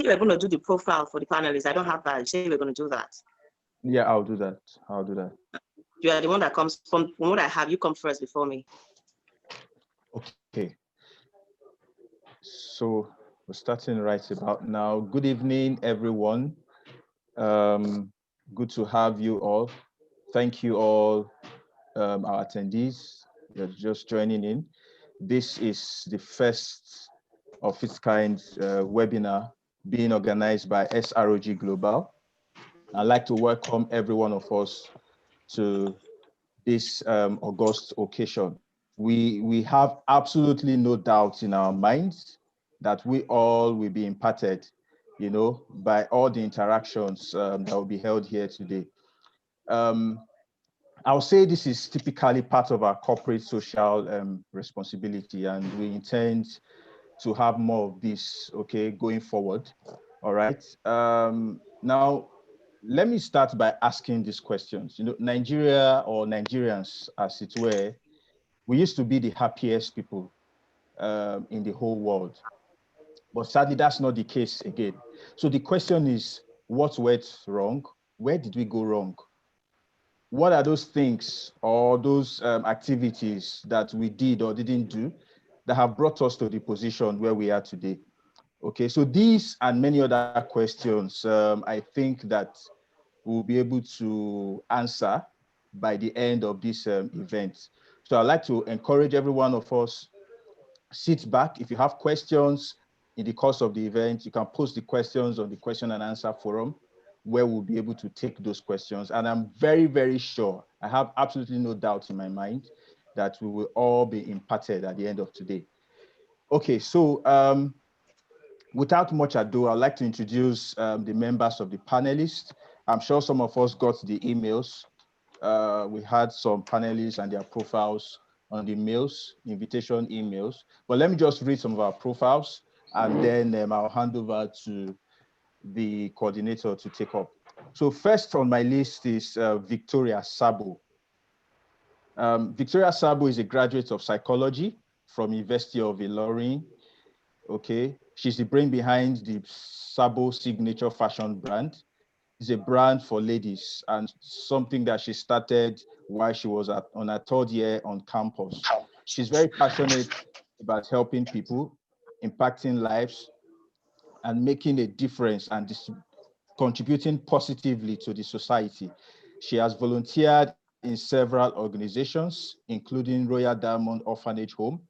you were going to do the profile for the panelists. I don't have that. You said you were going to do that. Yeah, I'll do that. I'll do that. You are the one that comes from what I have. You come first before me. Okay. So we're starting right about now. Good evening, everyone. Good to have you all. Thank you all, our attendees. You're just joining in. This is the first of its kind webinar being organized by SROG Global. I'd like to welcome every one of us to this august occasion. We have absolutely no doubt in our minds that we all will be impacted, by all the interactions that will be held here today. I'll say this is typically part of our corporate social responsibility, and we intend to have more of this, okay, going forward. All right. Now, let me start by asking these questions. Nigeria, or Nigerians, as it were, we used to be the happiest people in the whole world. But sadly, that's not the case again. So the question is, what went wrong? Where did we go wrong? What are those things or those activities that we did or didn't do that have brought us to the position where we are today? Okay, so these and many other questions, I think that we'll be able to answer by the end of this event. So I'd like to encourage every one of us, sit back. If you have questions in the course of the event, you can post the questions on the question and answer forum, where we'll be able to take those questions. And I'm very, very sure, I have absolutely no doubt in my mind that we will all be impacted at the end of today. Okay, so without much ado, I'd like to introduce the members of the panelists. I'm sure some of us got the emails. We had some panelists and their profiles on the mails, invitation emails. But let me just read some of our profiles, and then I'll hand over to the coordinator to take up. So first on my list is Victoria Sabo. Victoria Sabo is a graduate of psychology from University of Ilorin. Okay, she's the brain behind the Sabo signature fashion brand. It's a brand for ladies and something that she started while she was on her third year on campus. She's very passionate about helping people, impacting lives, and making a difference and contributing positively to the society. She has volunteered in several organizations, including Royal Diamond Orphanage Home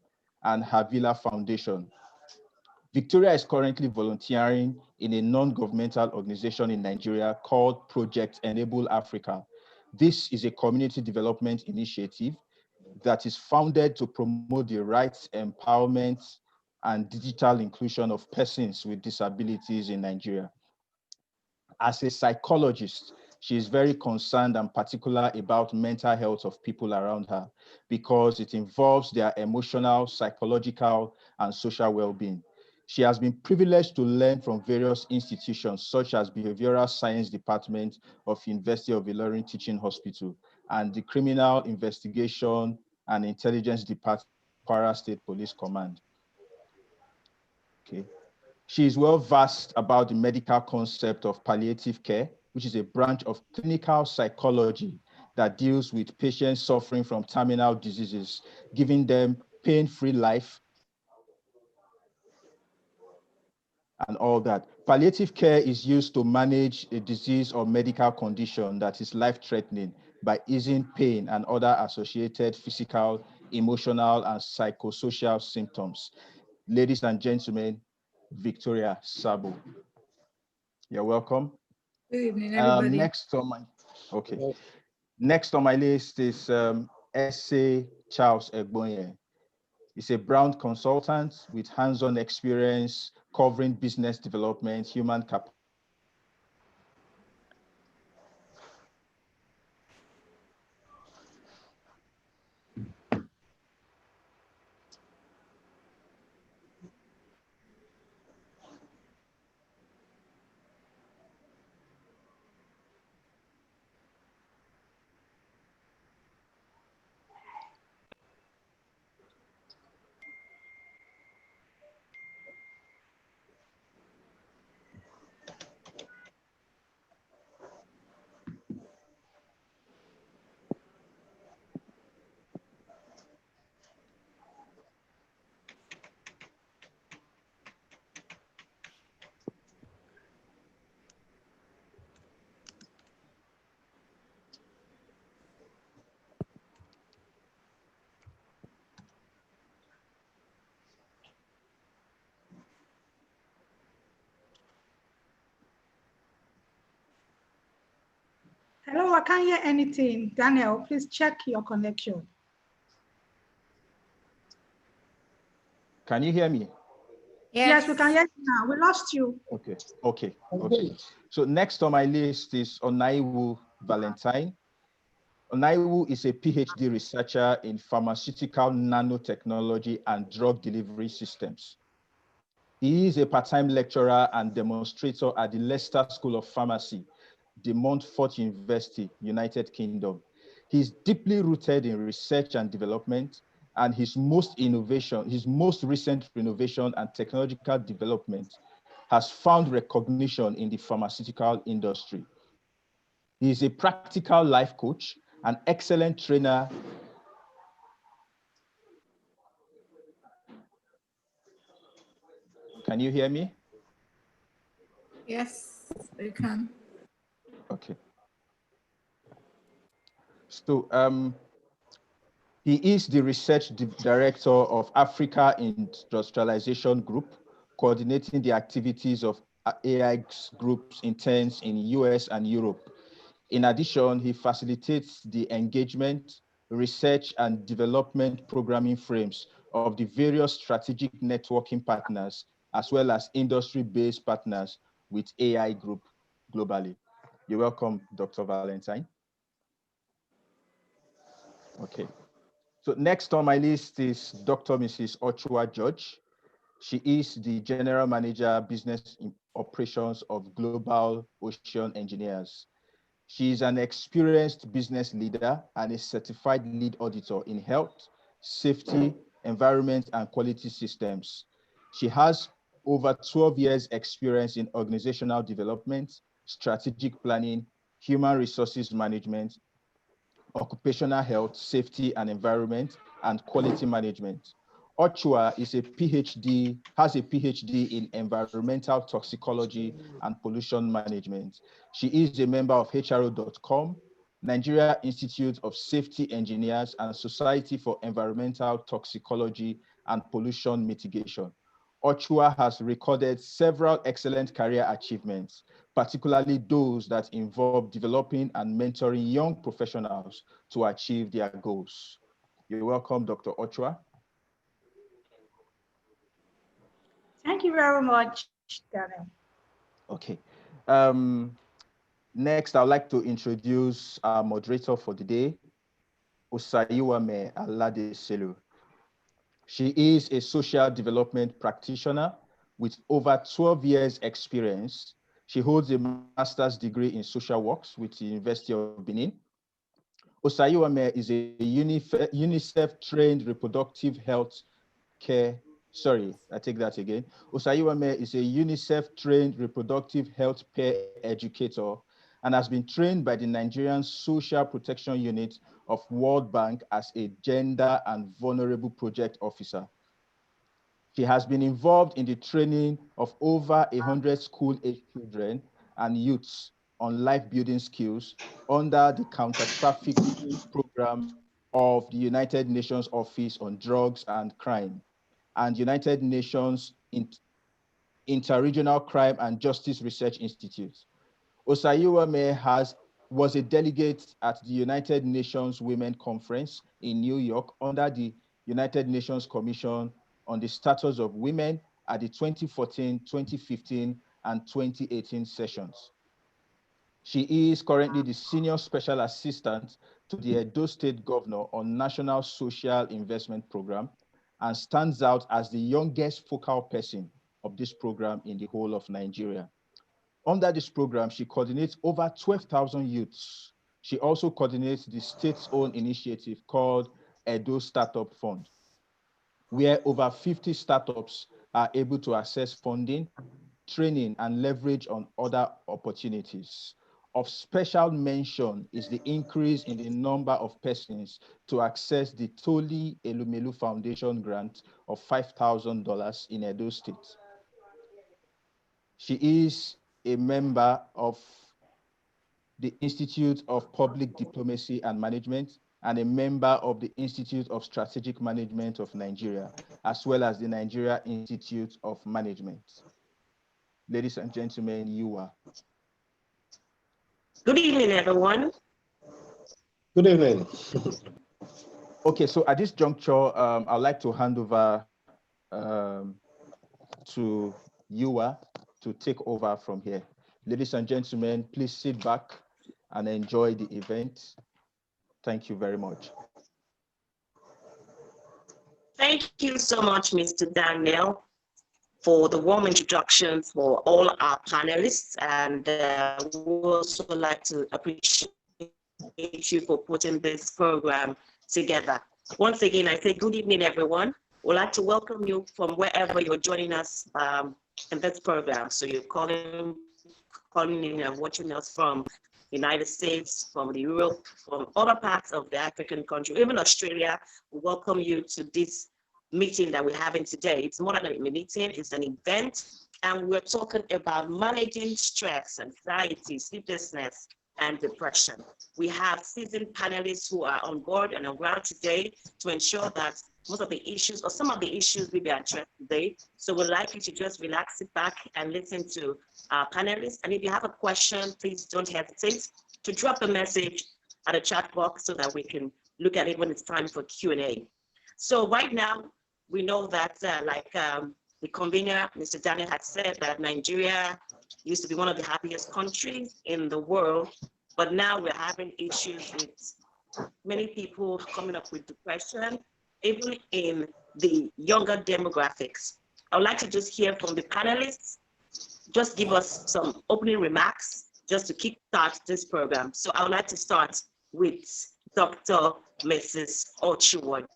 and Havila Foundation. Victoria is currently volunteering in a non-governmental organization in Nigeria called Project Enable Africa. This is a community development initiative that is founded to promote the rights, empowerment, and digital inclusion of persons with disabilities in Nigeria. As a psychologist, she is very concerned and particular about mental health of people around her because it involves their emotional, psychological, and social well-being. She has been privileged to learn from various institutions such as Behavioral Science Department of University of Ilorin Teaching Hospital and the Criminal Investigation and Intelligence Department, Kwara State Police Command. Okay. She is well versed about the medical concept of palliative care, which is a branch of clinical psychology that deals with patients suffering from terminal diseases, giving them pain-free life and all that. Palliative care is used to manage a disease or medical condition that is life-threatening by easing pain and other associated physical, emotional, and psychosocial symptoms. Ladies and gentlemen, Victoria Sabo. You're welcome. Good evening, everybody. Next on my list is S.A. Charles Egbonye. He's a Brown consultant with hands-on experience covering business development, human capital. No, I can't hear anything. Daniel, please check your connection. Can you hear me? Yes, we can hear you now. We lost you. Okay. So next on my list is Onaiwu Valentine. Onaiwu is a PhD researcher in pharmaceutical nanotechnology and drug delivery systems. He is a part-time lecturer and demonstrator at the Leicester School of Pharmacy, De Montfort University, United Kingdom. He's deeply rooted in research and development, and his most recent innovation and technological development has found recognition in the pharmaceutical industry. He is a practical life coach, an excellent trainer. Can you hear me? Yes, we can. Okay. So he is the research director of Africa Industrialization Group, coordinating the activities of AI groups interns in US and Europe. In addition, he facilitates the engagement, research, and development programming frames of the various strategic networking partners, as well as industry-based partners with AI Group globally. You're welcome, Dr. Valentine. Okay. So next on my list is Dr. Mrs. Ochua George. She is the General Manager, Business Operations of Global Ocean Engineers. She is an experienced business leader and a certified lead auditor in health, safety, environment, and quality systems. She has over 12 years experience in organizational development, strategic planning, human resources management, occupational health, safety and environment, and quality management. Ochua has a PhD in environmental toxicology and pollution management. She is a member of HRO.com, Nigeria Institute of Safety Engineers, and Society for Environmental Toxicology and Pollution Mitigation. Ochua has recorded several excellent career achievements, particularly those that involve developing and mentoring young professionals to achieve their goals. You're welcome, Dr. Ochua. Thank you very much, Daniel. Okay. Next, I'd like to introduce our moderator for the day, Osayiwame Aladeselu. She is a social development practitioner with over 12 years experience. She holds a master's degree in social works with the University of Benin. Osayiwame is a UNICEF-trained reproductive health care. Sorry, I take that again. Osayiwame is a UNICEF-trained reproductive health peer educator and has been trained by the Nigerian Social Protection Unit of World Bank as a Gender and Vulnerable Project Officer. She has been involved in the training of over 100 school-age children and youths on life-building skills under the counter-trafficking program of the United Nations Office on Drugs and Crime and United Nations Interregional Crime and Justice Research Institute. Osayiwame was a delegate at the United Nations Women Conference in New York under the United Nations Commission on the Status of Women at the 2014, 2015, and 2018 sessions. She is currently the Senior Special Assistant to the Edo State Governor on National Social Investment Program and stands out as the youngest focal person of this program in the whole of Nigeria. Under this program, she coordinates over 12,000 youths. She also coordinates the state's own initiative called Edo Startup Fund, where over 50 startups are able to access funding, training, and leverage on other opportunities. Of special mention is the increase in the number of persons to access the Toli Elumelu Foundation grant of $5,000 in Edo State. She is a member of the Institute of Public Diplomacy and Management and a member of the Institute of Strategic Management of Nigeria, as well as the Nigeria Institute of Management. Ladies and gentlemen, you are. Good evening, everyone. Good evening. Okay, so at this juncture, I'd like to hand over to Yua to take over from here. Ladies and gentlemen, please sit back and enjoy the event. Thank you very much. Thank you so much, Mr. Daniel, for the warm introduction for all our panelists. And we also like to appreciate you for putting this program together. Once again, I say good evening, everyone. We'd like to welcome you from wherever you're joining us in this program. So you're calling in and watching us from United States, from the Europe, from other parts of the African country, even Australia. We welcome you to this meeting that we're having today. It's more than a meeting, it's an event, and we're talking about managing stress, anxiety, sleeplessness, and depression. We have seasoned panelists who are on board and on ground today to ensure that most of the issues or some of the issues will be addressed today. So we'd like you to just relax, sit back and listen to our panelists. And if you have a question, please don't hesitate to drop a message at the chat box so that we can look at it when it's time for Q&A. So right now, we know that the convener, Mr. Daniel, had said that Nigeria used to be one of the happiest countries in the world, but now we're having issues with many people coming up with depression, even in the younger demographics. I would like to just hear from the panelists, just give us some opening remarks just to kickstart this program. So I would like to start with Dr. Mrs. Ochuwa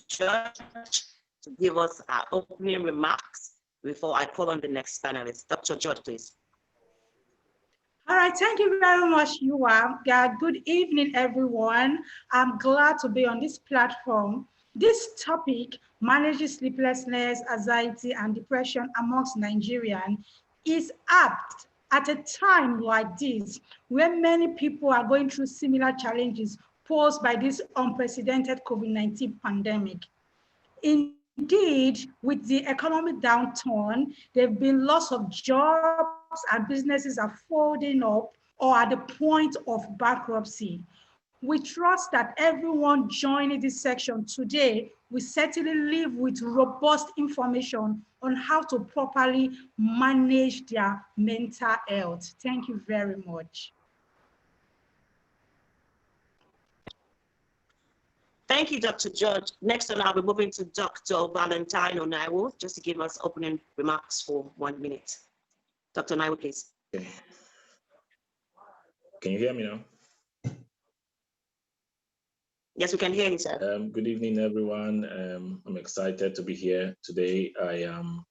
Judge to give us our opening remarks before I call on the next panelist. Dr. George, please. All right, thank you very much, Yua. Good evening, everyone. I'm glad to be on this platform. This topic, managing sleeplessness, anxiety, and depression amongst Nigerians, is apt at a time like this, where many people are going through similar challenges posed by this unprecedented COVID-19 pandemic. Indeed, with the economic downturn, there have been lots of jobs and businesses are folding up or at the point of bankruptcy. We trust that everyone joining this section today will certainly live with robust information on how to properly manage their mental health. Thank you very much. Thank you, Dr. George. Next on, I'll be moving to Dr. Valentine Onaiwo, just to give us opening remarks for 1 minute. Dr. Onaiwo, please. Okay. Can you hear me now? Yes, we can hear you, sir. Good evening, everyone. I'm excited to be here today. I am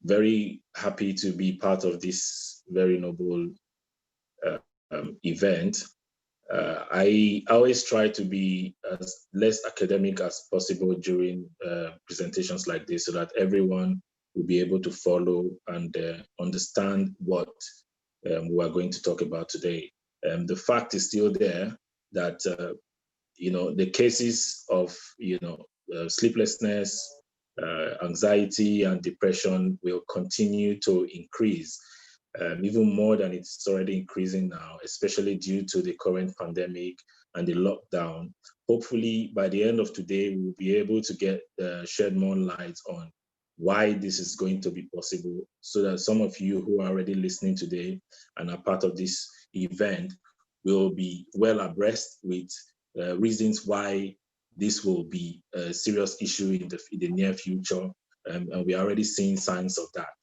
very happy to be part of this very noble event. I always try to be as less academic as possible during presentations like this so that everyone will be able to follow and understand what we are going to talk about today. The fact is still there that the cases of sleeplessness, anxiety, and depression will continue to increase, even more than it's already increasing now, especially due to the current pandemic and the lockdown. Hopefully, by the end of today, we'll be able to shed more light on why this is going to be possible, so that some of you who are already listening today and are part of this event will be well abreast with reasons why this will be a serious issue in the near future, and we're already seeing signs of that.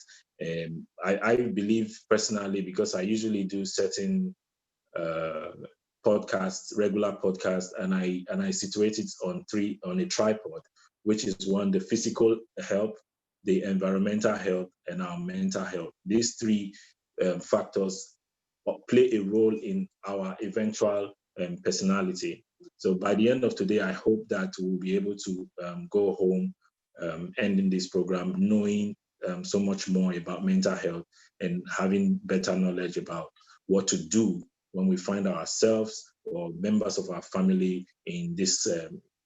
I believe personally, because I usually do certain podcasts, regular podcasts, and I situate it on a tripod, which is one, the physical health, the environmental health, and our mental health. These three factors play a role in our eventual personality. So by the end of today, I hope that we'll be able to go home, ending this program, knowing so much more about mental health and having better knowledge about what to do when we find ourselves or members of our family in this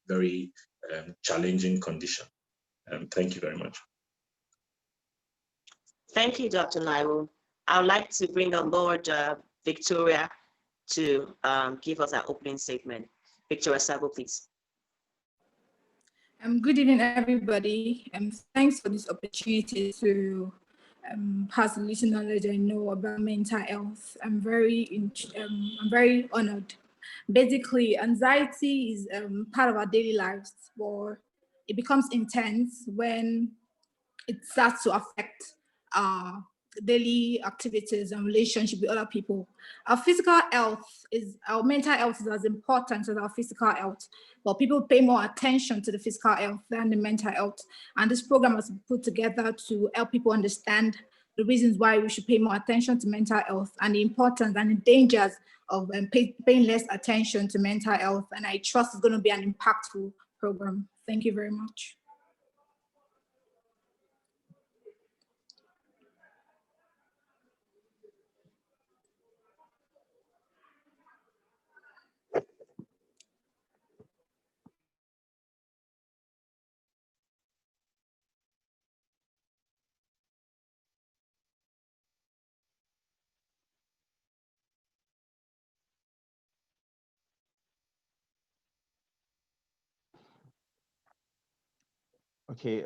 very challenging condition. Thank you very much. Thank you, Dr. Naiwo. I would like to bring on board Victoria to give us our opening statement. Victoria Sabo, please. Good evening, everybody. Thanks for this opportunity to pass the little knowledge I know about mental health. I'm very honored. Basically, anxiety is part of our daily lives, but it becomes intense when it starts to affect our daily activities and relationship with other people. Our mental health is as important as our physical health, but people pay more attention to the physical health than the mental health. And this program was put together to help people understand the reasons why we should pay more attention to mental health and the importance and the dangers of paying less attention to mental health. And I trust it's going to be an impactful program. Thank you very much. Okay,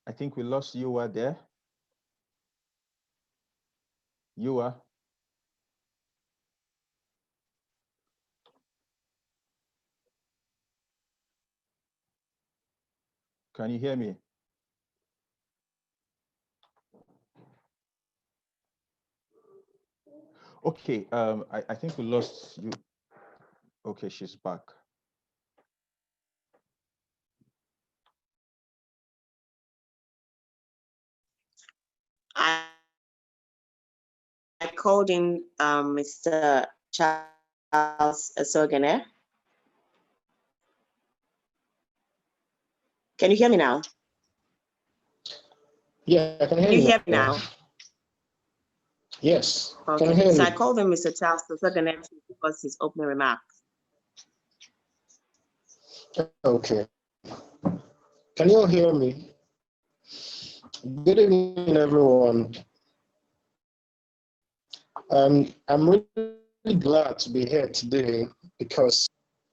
I think we lost Yua there. Yua. Can you hear me? Okay, I think we lost you. Okay, she's back. I called in Mr. Charles Sogene. Can you hear me now? Yeah, I can hear you. you. Hear me now? Yes. Okay. Can hear so you. I called in Mr. Charles Sogene to give us his opening remarks. Okay. Can you all hear me? Good evening, everyone. I'm really glad to be here today because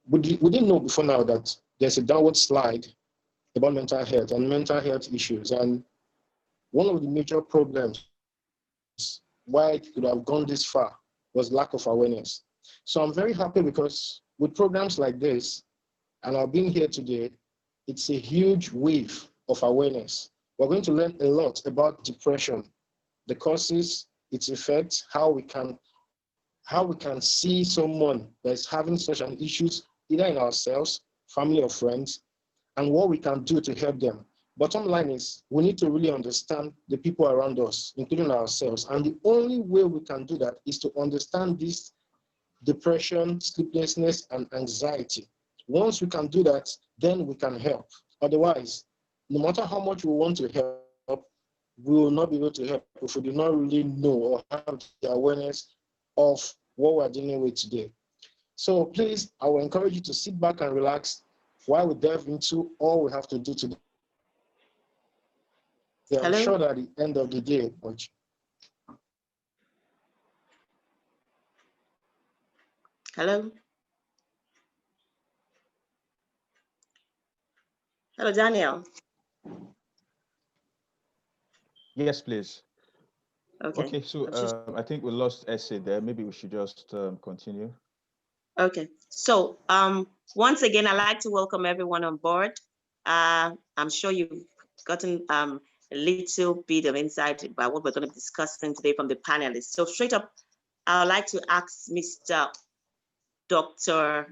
we didn't know before now that there's a downward slide about mental health and mental health issues. And one of the major problems why it could have gone this far was lack of awareness. So I'm very happy because with programs like this, and I've been here today, it's a huge wave of awareness. We're going to learn a lot about depression, the causes, its effects, how we can see someone that's having such an issues, either in ourselves, family or friends, and what we can do to help them. Bottom line is, we need to really understand the people around us, including ourselves. And the only way we can do that is to understand this depression, sleeplessness, and anxiety. Once we can do that, then we can help. Otherwise, no matter how much we want to help, we will not be able to help if we do not really know or have the awareness of what we're dealing with today. So please, I will encourage you to sit back and relax while we delve into all we have to do today. I'm sure that at the end of the day, Hello? Hello, Daniel. Yes, please. Okay. So I think we lost Essay there. Maybe we should just continue. Okay. So once again, I'd like to welcome everyone on board. I'm sure you've gotten a little bit of insight about what we're going to be discussing today from the panelists. So straight up, I would like to ask Dr.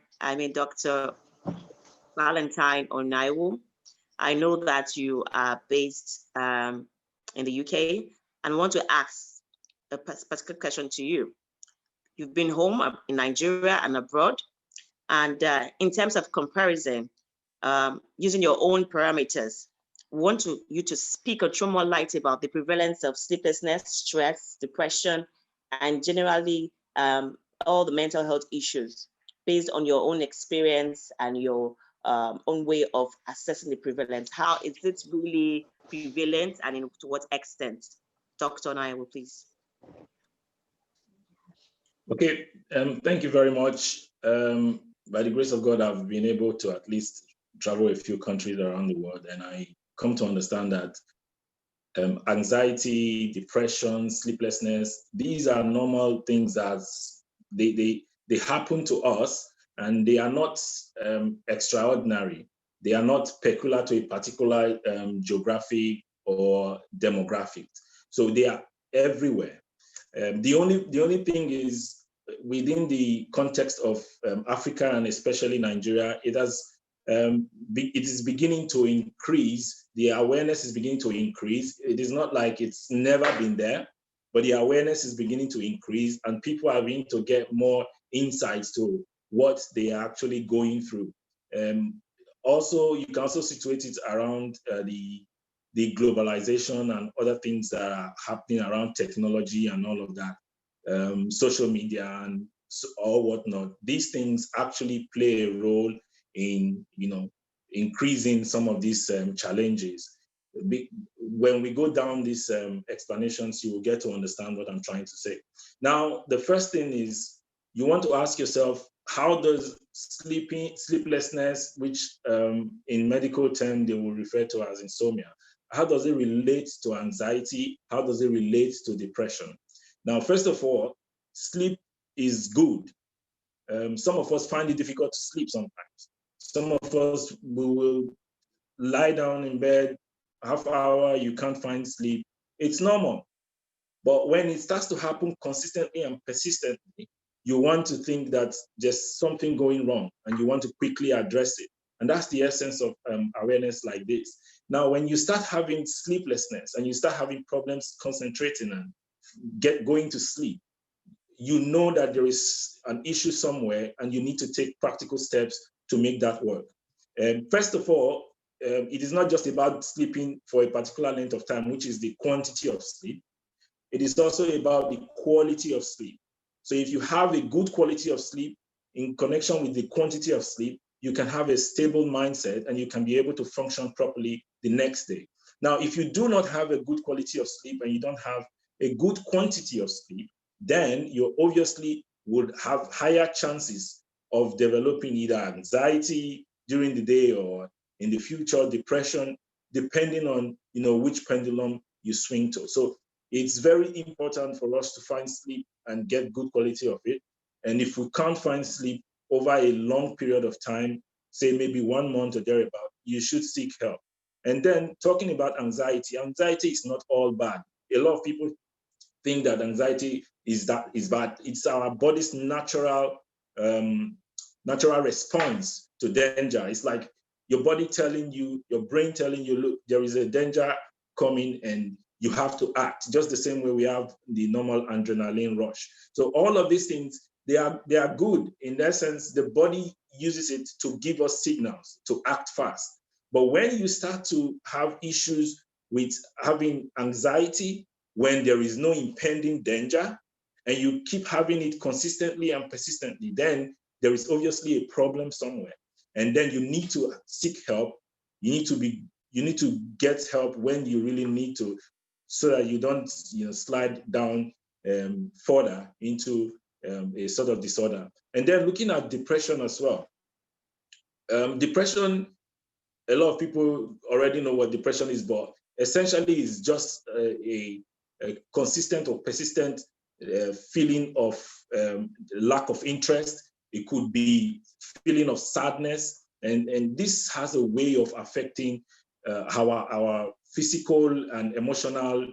Valentine Onaiwu. I know that you are based in the UK and want to ask a particular question to you. You've been home in Nigeria and abroad, and in terms of comparison, using your own parameters, we want you to speak or throw more light about the prevalence of sleeplessness, stress, depression, and generally all the mental health issues based on your own experience and your own way of assessing the prevalence. How is it really prevalent and to what extent? Dr. Naiwo, please. Okay, thank you very much. By the grace of God, I've been able to at least travel a few countries around the world, and I come to understand that anxiety, depression, sleeplessness, these are normal things that they happen to us, and they are not extraordinary. They are not peculiar to a particular geographic or demographic. So they are everywhere. The only thing is, within the context of Africa and especially Nigeria, it is beginning to increase. The awareness is beginning to increase. It is not like it's never been there, but the awareness is beginning to increase, and people are beginning to get more insights to what they are actually going through. Also, you can also situate it around the globalization and other things that are happening around technology and all of that, social media and or whatnot. These things actually play a role in, increasing some of these challenges. When we go down these explanations, you will get to understand what I'm trying to say. Now, the first thing is, you want to ask yourself, how does sleeplessness, which in medical term they will refer to as insomnia, how does it relate to anxiety? How does it relate to depression? Now, first of all, sleep is good. Some of us find it difficult to sleep sometimes. Some of us will lie down in bed, half hour, you can't find sleep. It's normal. But when it starts to happen consistently and persistently, you want to think that there's something going wrong and you want to quickly address it. And that's the essence of awareness like this. Now, when you start having sleeplessness and you start having problems concentrating and going to sleep, you know that there is an issue somewhere and you need to take practical steps to make that work. First of all, it is not just about sleeping for a particular length of time, which is the quantity of sleep. It is also about the quality of sleep. So if you have a good quality of sleep in connection with the quantity of sleep, you can have a stable mindset and you can be able to function properly the next day. Now, if you do not have a good quality of sleep and you don't have a good quantity of sleep, then you obviously would have higher chances of developing either anxiety during the day or in the future, depression, depending on which pendulum you swing to. So it's very important for us to find sleep and get good quality of it. And if we can't find sleep over a long period of time, say maybe 1 month or thereabout, you should seek help. And then talking about anxiety, anxiety is not all bad. A lot of people think that anxiety is bad. It's our body's natural response to danger. It's like your body telling you, your brain telling you, look, there is a danger coming and you have to act, just the same way we have the normal adrenaline rush. So all of these things, they are good. In essence, the body uses it to give us signals to act fast. But when you start to have issues with having anxiety, when there is no impending danger, and you keep having it consistently and persistently, then there is obviously a problem somewhere. And then you need to seek help. You need to get help when you really need to, so that you don't slide down further into a sort of disorder. And then looking at depression as well. Depression, a lot of people already know what depression is, but essentially it's just a consistent or persistent feeling of lack of interest. It could be feeling of sadness, and this has a way of affecting our physical and emotional,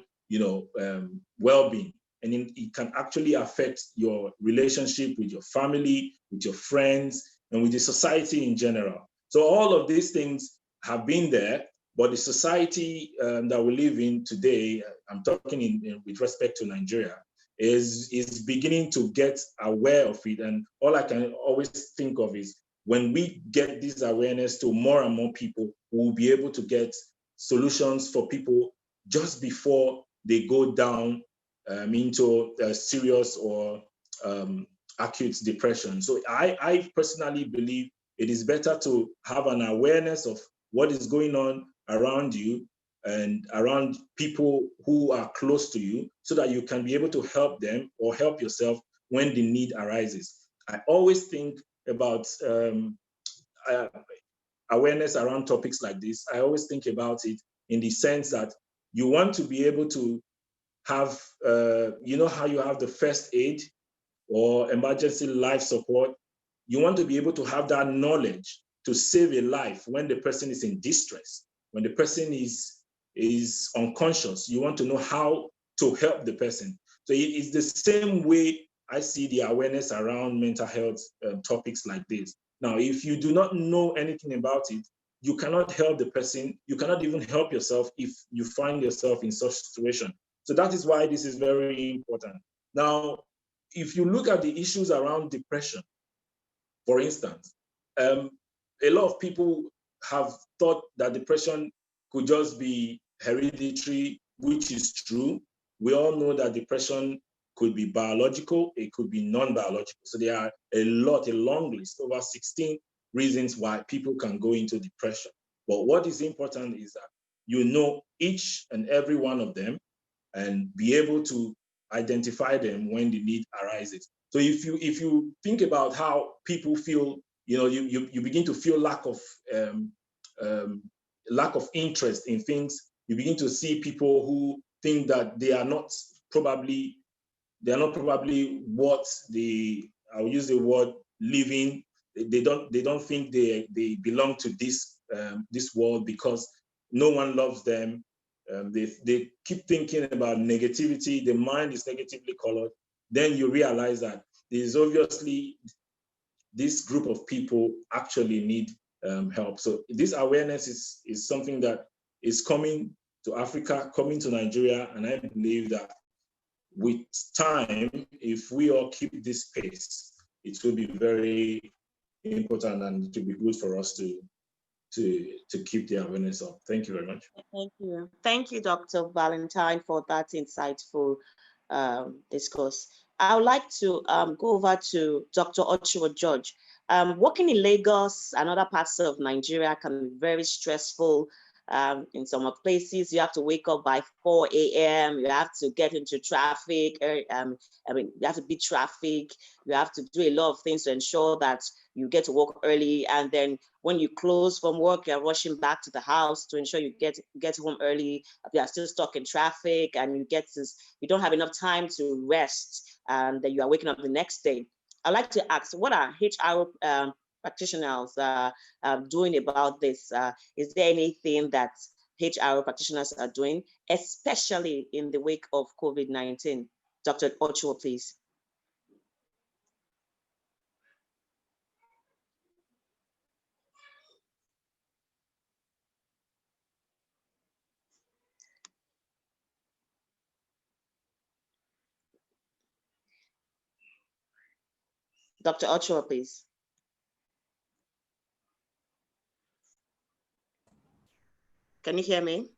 well-being, and it can actually affect your relationship with your family, with your friends, and with the society in general. So all of these things have been there, but the society that we live in today, I'm talking with respect to Nigeria, is beginning to get aware of it. And all I can always think of is, when we get this awareness to more and more people, we'll be able to get solutions for people just before they go down into serious or acute depression. So I personally believe it is better to have an awareness of what is going on around you and around people who are close to you, so that you can be able to help them or help yourself when the need arises. I always think about awareness around topics like this. I always think about it in the sense that you want to be able to have, you know how you have the first aid or emergency life support? You want to be able to have that knowledge to save a life when the person is in distress, when the person is unconscious. You want to know how to help the person. So it's the same way I see the awareness around mental health topics like this. Now, if you do not know anything about it, you cannot help the person. You cannot even help yourself if you find yourself in such situation. So that is why this is very important. Now, if you look at the issues around depression, for instance, a lot of people have thought that depression could just be hereditary, which is true. We all know that depression could be biological, it could be non-biological. So there are a long list, over 16 reasons why people can go into depression. But what is important is that you know each and every one of them and be able to identify them when the need arises. So if you think about how people feel, you begin to feel lack of interest in things. You begin to see people who think that they are not probably what I'll use the word living. They don't think they belong to this world because no one loves them. They keep thinking about negativity. The mind is negatively colored. Then you realize that there's obviously this group of people actually need help. So this awareness is something that is coming to Africa, coming to Nigeria, and I believe that with time, if we all keep this pace, it will be very important and it will be good for us to keep the awareness up. Thank you very much. Thank you. Thank you, Dr. Valentine, for that insightful discourse. I would like to go over to Dr. Ochuo George. Working in Lagos and other parts of Nigeria can be very stressful. In some places, you have to wake up by 4 a.m. You have to get into traffic. You have to beat traffic. You have to do a lot of things to ensure that you get to work early. And then when you close from work, you're rushing back to the house to ensure you get home early. You are still stuck in traffic, and you don't have enough time to rest, and then you are waking up the next day. I'd like to ask, what are HR practitioners doing about this? Is there anything that HR practitioners are doing, especially in the wake of COVID-19? Dr. Ochuo, please. Dr. Ochoa, please. Can you hear me?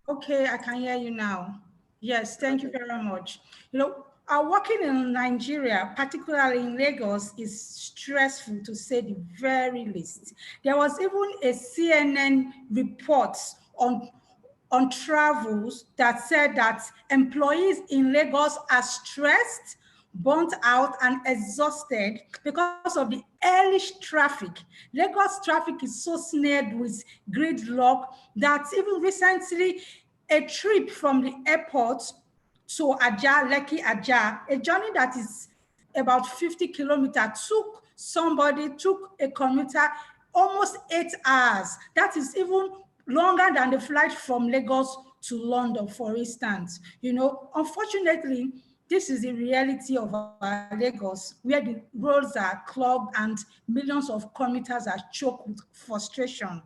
Okay, I can hear you now. Yes, thank you very much. Working in Nigeria, particularly in Lagos, is stressful to say the very least. There was even a CNN report on travels that said that employees in Lagos are stressed, burnt out, and exhausted because of the hellish traffic. Lagos traffic is so snared with gridlock that even recently, a trip from the airport to Ajah, Lekki Ajah, a journey that is about 50 kilometers, took a commuter almost 8 hours. That is even longer than the flight from Lagos to London, for instance. Unfortunately, this is the reality of our Lagos, where the roads are clogged and millions of commuters are choked with frustration.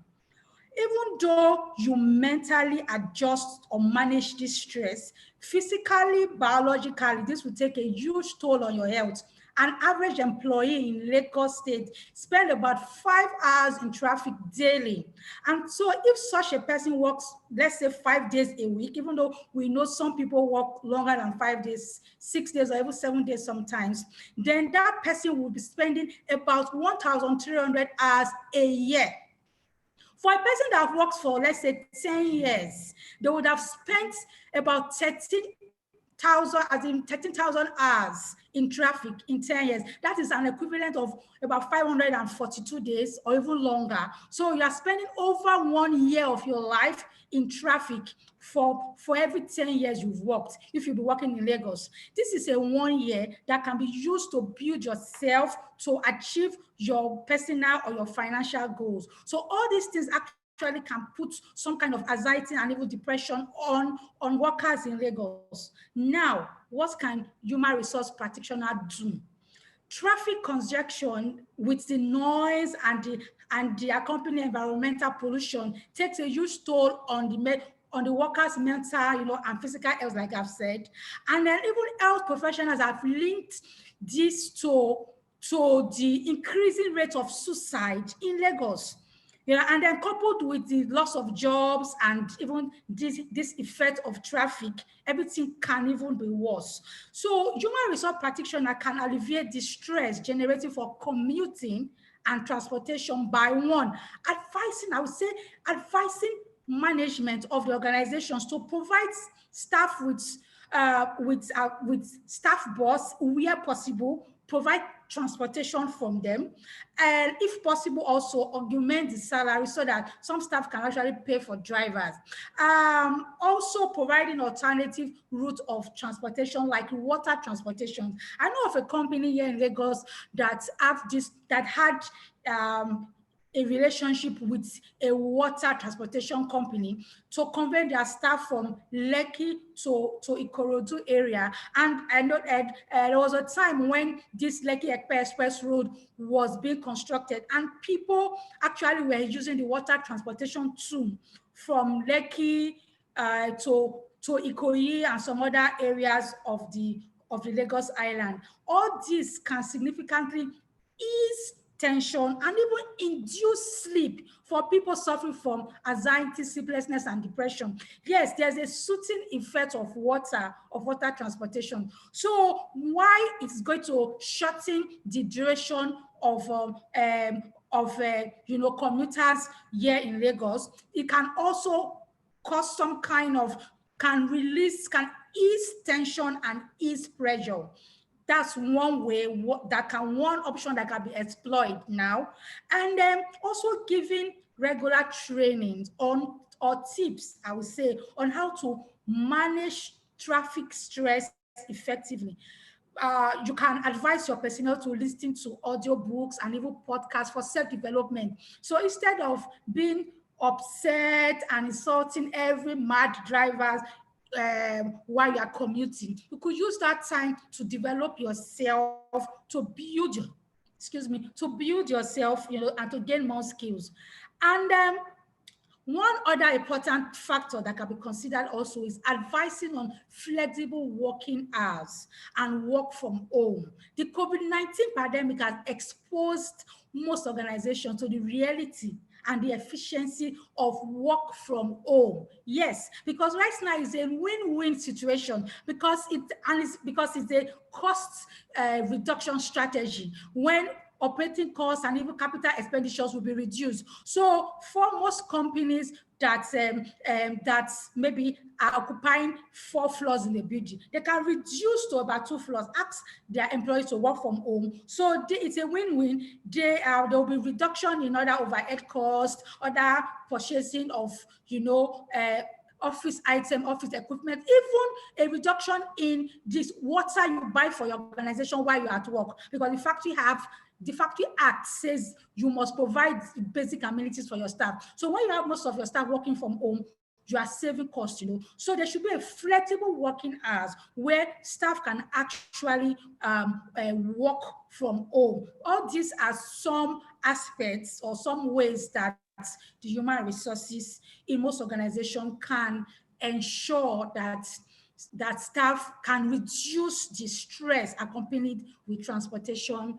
Even though you mentally adjust or manage this stress, physically, biologically, this will take a huge toll on your health. An average employee in Lagos State spends about 5 hours in traffic daily. And so if such a person works, let's say 5 days a week, even though we know some people work longer than 5 days, 6 days, or even 7 days sometimes, then that person will be spending about 1,300 hours a year. For a person that works for, let's say, 10 years, they would have spent about as in 13,000 hours in traffic in 10 years. That is an equivalent of about 542 days or even longer. So you are spending over 1 year of your life in traffic for every 10 years you've worked, if you'll be working in Lagos. This is a 1 year that can be used to build yourself to achieve your personal or your financial goals. So all these things actually can put some kind of anxiety and even depression on workers in Lagos. Now, what can human resource practitioner do? Traffic congestion with the noise and the accompanying environmental pollution takes a huge toll on the workers' mental, and physical health, like I've said. And then even health professionals have linked this to the increasing rate of suicide in Lagos. And then coupled with the loss of jobs and even this effect of traffic, everything can even be worse. So human resource practitioner can alleviate the stress generated for commuting and transportation by advising management of the organizations to provide staff with staff bus where possible, provide transportation from them, and if possible also augment the salary so that some staff can actually pay for drivers. Also providing alternative route of transportation like water transportation. I know of a company here in Lagos that had a relationship with a water transportation company to convey their staff from Lekki to Ikorodu area. And I know that there was a time when this Lekki Express Road was being constructed and people actually were using the water transportation too from Lekki to Ikoyi and some other areas of the Lagos Island. All this can significantly ease tension and even induce sleep for people suffering from anxiety, sleeplessness, and depression. Yes, there's a soothing effect of water transportation. So why it's going to shorten the duration of commuters here in Lagos, it can also cause some kind of, can ease tension and ease pressure. That's one way, one option that can be explored now. And then also giving regular trainings or tips, I would say, on how to manage traffic stress effectively. You can advise your personnel to listen to audiobooks and even podcasts for self-development. So instead of being upset and insulting every mad drivers while you are commuting, you could use that time to develop yourself, to build yourself, and to gain more skills. And one other important factor that can be considered also is advising on flexible working hours and work from home. The COVID-19 pandemic has exposed most organizations to the reality and the efficiency of work from home. Yes, because right now it's a win-win situation because it's a cost reduction strategy when operating costs and even capital expenditures will be reduced. So for most companies that maybe are occupying 4 floors in a building, they can reduce to about 2 floors, ask their employees to work from home. So it's a win-win. There will be reduction in other overhead costs, other purchasing of, office item, office equipment, even a reduction in this water you buy for your organization while you're at work, because the Factory Act says you must provide basic amenities for your staff. So when you have most of your staff working from home, you are saving costs, So there should be a flexible working hours where staff can actually work from home. All these are some aspects or some ways that the human resources in most organizations can ensure that staff can reduce the stress accompanied with transportation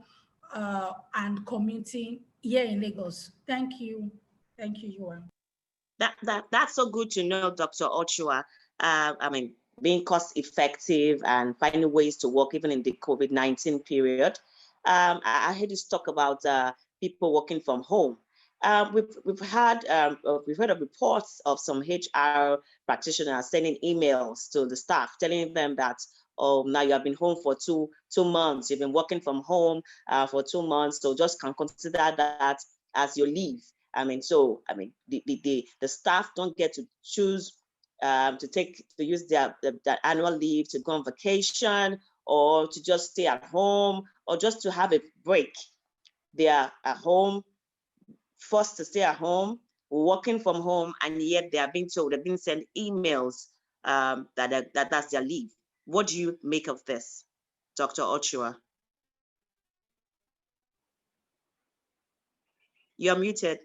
and commuting here in Lagos. Thank you. Thank you, Yuan. That's so good to know, Dr. Ochua. Being cost effective and finding ways to work even in the COVID-19 period. I heard you talk about people working from home. We've heard of reports of some HR practitioners sending emails to the staff telling them that, oh, now you have been home for two months, you've been working from home for 2 months, so just can consider that as your leave. The staff don't get to choose to use their annual leave to go on vacation, or to just stay at home, or just to have a break. They are at home, forced to stay at home, working from home, and yet they are being told, they're being sent emails that's their leave. What do you make of this, Dr. Ochoa? You're muted.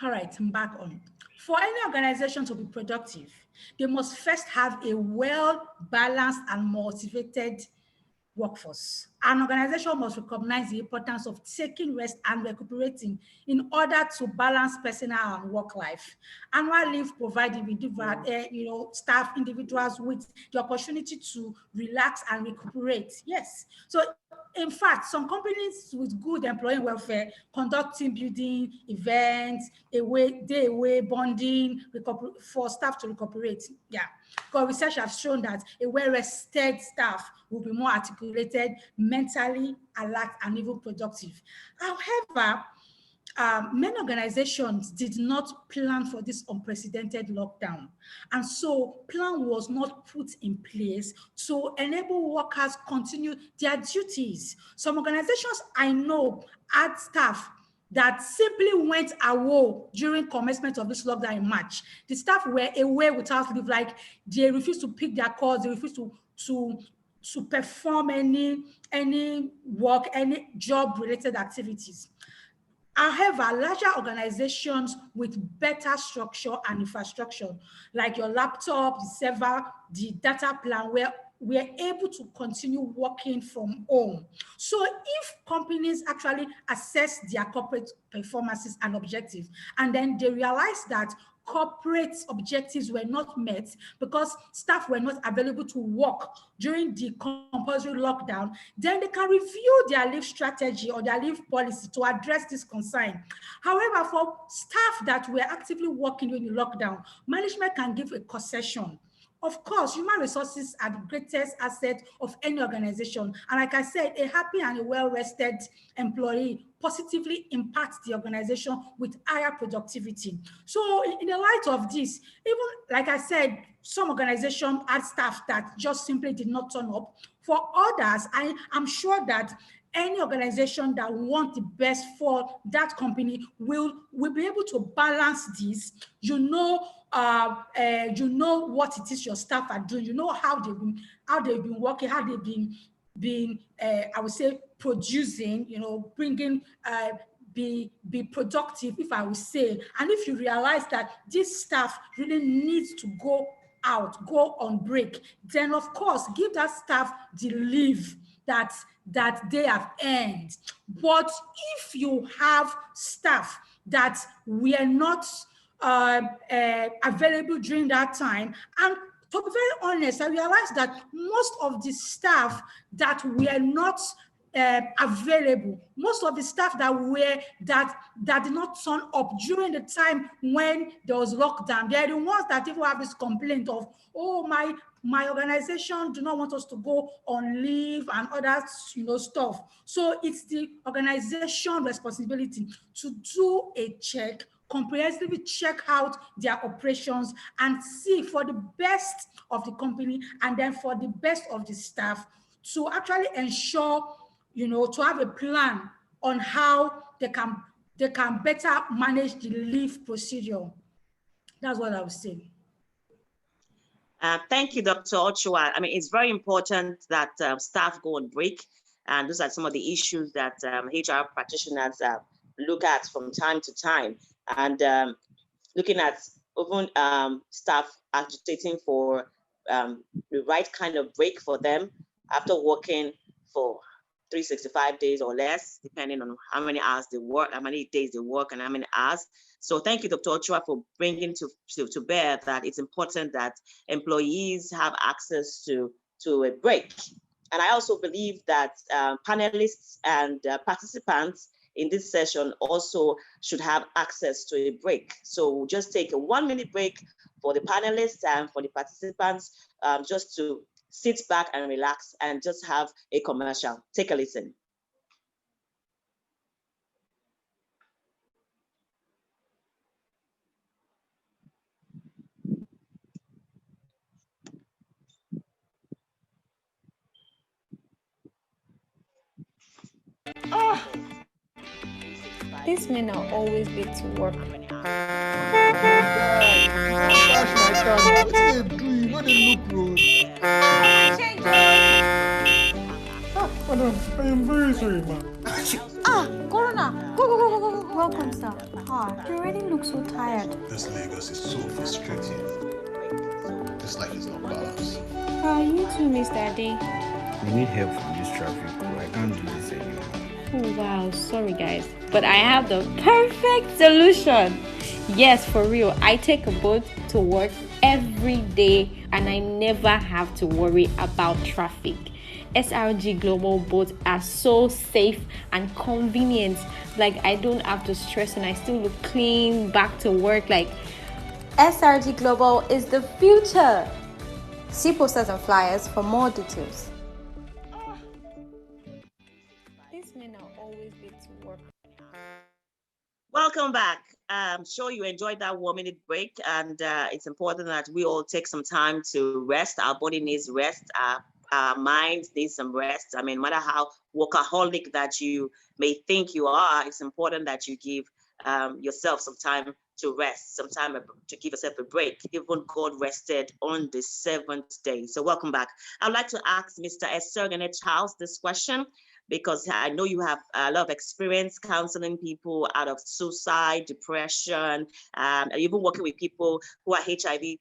All right, I'm back on. For any organization to be productive, they must first have a well-balanced and motivated workforce. An organization must recognize the importance of taking rest and recuperating in order to balance personal and work life. Annual leave provides staff, individuals with the opportunity to relax and recuperate. Yes. So in fact, some companies with good employee welfare conduct team building events, day away bonding for staff to recuperate. Yeah, because research has shown that a well-rested staff will be more articulated, mentally alert, and even productive. However, many organizations did not plan for this unprecedented lockdown. And so plan was not put in place to enable workers continue their duties. Some organizations I know had staff that simply went away during commencement of this lockdown in March. The staff were away without leave, like they refused to pick their calls, they refused to perform any work, any job-related activities. However, larger organizations with better structure and infrastructure, like your laptop, the server, the data plan, where we're able to continue working from home. So if companies actually assess their corporate performances and objectives, and then they realize that corporate objectives were not met because staff were not available to work during the compulsory lockdown, then they can review their leave strategy or their leave policy to address this concern. However, for staff that were actively working during the lockdown, management can give a concession. Of course, human resources are the greatest asset of any organization. And like I said, a happy and a well-rested employee positively impacts the organization with higher productivity. So in the light of this, even like I said, some organizations had staff that just simply did not turn up. For others, I'm sure that any organization that wants the best for that company will be able to balance this. You know what it is your staff are doing. You know how they've been working, how they've been I would say producing. Bringing be productive, if I would say. And if you realize that this staff really needs to go on break, then of course give that staff the leave that they have earned. But if you have staff that were not available during that time, and to be very honest, I realized that most of the staff that were not available, most of the staff that did not turn up during the time when there was lockdown, they're the ones that even have this complaint of, oh, my organization do not want us to go on leave and other stuff. So it's the organization responsibility to do a check, comprehensively check out their operations and see for the best of the company and then for the best of the staff to actually ensure, to have a plan on how they can better manage the leave procedure. That's what I would say. Thank you, Dr. Ochoa. It's very important that staff go on break, and those are some of the issues that HR practitioners look at from time to time. And looking at even staff agitating for the right kind of break for them after working for 365 days or less, depending on how many hours they work, how many days they work, and how many hours. So thank you, Dr. Ochoa, for bringing to bear that it's important that employees have access to a break. And I also believe that panelists and participants in this session also should have access to a break. So we'll just take a 1-minute break for the panelists and for the participants, just to sit back and relax and just have a commercial. Take a listen. This may not always be to work. Bash my car now. What they do? You know they look road. Madam, I am very sorry, ma'am. Corona! Go, go, go, go, go, go. Welcome, sir. You already look so tired. This Lagos is so frustrating. This life is not balanced. You too, Mr. Ade. We need help from this traffic. I can't do this anymore. Oh, wow. Sorry, guys. But I have the perfect solution. Yes, for real. I take a boat to work every day and I never have to worry about traffic. SRG Global boats are so safe and convenient. Like, I don't have to stress and I still look clean back to work. Like, SRG Global is the future. See posters and flyers for more details. This may not always be to work. Welcome back. I'm sure you enjoyed that 1-minute break, and it's important that we all take some time to rest. Our body needs rest. Our minds need some rest. I mean, no matter how workaholic that you may think you are, it's important that you give yourself some time to rest, some time to give yourself a break. Even God rested on the 7th day. So welcome back. I'd like to ask Mr. Esergene Charles this question, because I know you have a lot of experience counseling people out of suicide, depression, even working with people who are HIV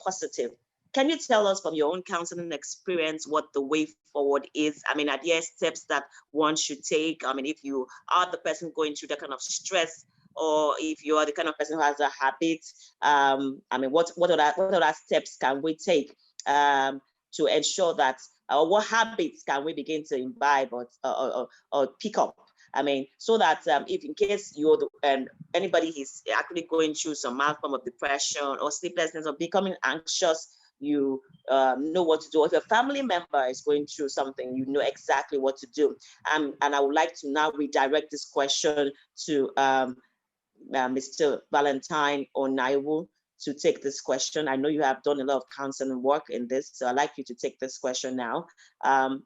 positive. Can you tell us from your own counseling experience what the way forward is? I mean, are there steps that one should take? I mean, if you are the person going through that kind of stress, or if you are the kind of person who has a habit, I mean, what other steps can we take to ensure that, what habits can we begin to imbibe or pick up? I mean, so that if in case anybody is actually going through some mild form of depression or sleeplessness or becoming anxious, you know what to do. If a family member is going through something, you know exactly what to do. And I would like to now redirect this question to Mr. Valentine Onaiwu to take this question. I know you have done a lot of counseling work in this, so I'd like you to take this question now.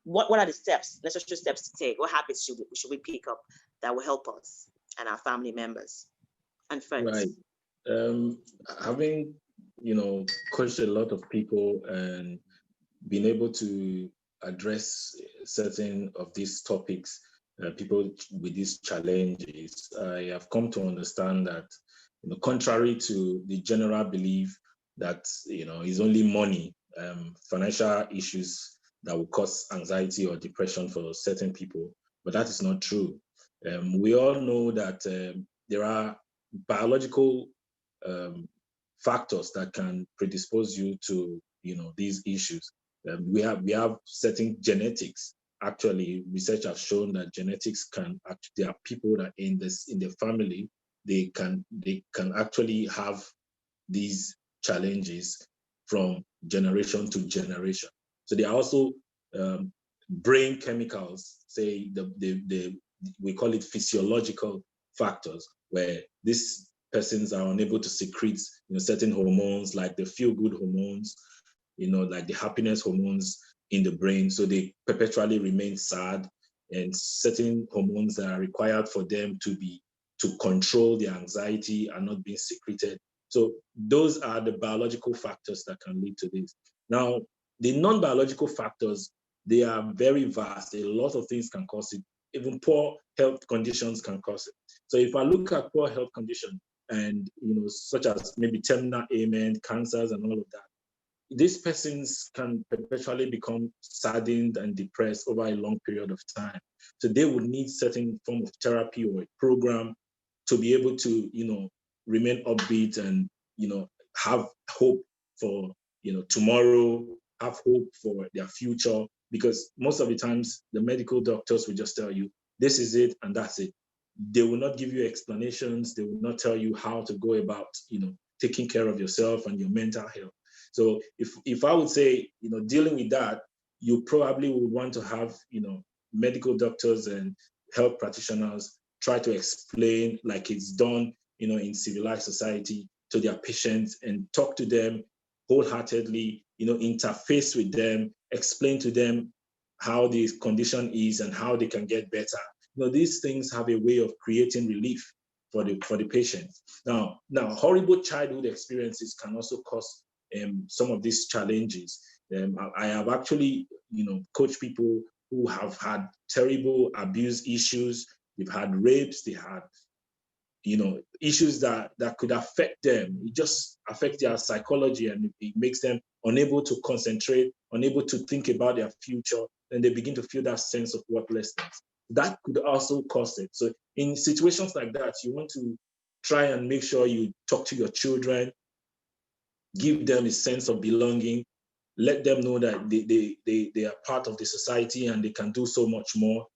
What are the necessary steps to take? What habits should we pick up that will help us and our family members and friends? Right. Having, coached a lot of people and been able to address certain of these topics, people with these challenges, I have come to understand that, contrary to the general belief that, it's only money, financial issues that will cause anxiety or depression for certain people, but that is not true. We all know that there are biological factors that can predispose you to, these issues. We have certain genetics. Actually, research has shown that genetics there are people that in the family, they can actually have these challenges from generation to generation. So there are also brain chemicals, say we call it physiological factors, where these persons are unable to secrete certain hormones, like the feel-good hormones, like the happiness hormones in the brain. So they perpetually remain sad, and certain hormones that are required for them to control their anxiety are not being secreted. So those are the biological factors that can lead to this. Now, the non-biological factors, they are very vast. A lot of things can cause it. Even poor health conditions can cause it. So if I look at poor health conditions, and such as maybe terminal ailment, cancers, and all of that, these persons can perpetually become saddened and depressed over a long period of time. So they would need certain form of therapy or a program to be able to, remain upbeat and, have hope for, tomorrow, have hope for their future, because most of the times the medical doctors will just tell you, this is it and that's it. They will not give you explanations. They will not tell you how to go about, taking care of yourself and your mental health. So if I would say, dealing with that, you probably would want to have, medical doctors and health practitioners try to explain like it's done, in civilized society to their patients and talk to them wholeheartedly, interface with them, explain to them how the condition is and how they can get better. These things have a way of creating relief for the patient. Now, horrible childhood experiences can also cause some of these challenges. I have actually, coached people who have had terrible abuse issues. They've had rapes. They had, issues that could affect them. It just affects their psychology, and it makes them unable to concentrate, unable to think about their future, and they begin to feel that sense of worthlessness. That could also cause it. So in situations like that, you want to try and make sure you talk to your children, give them a sense of belonging, let them know that they are part of the society and they can do so much more.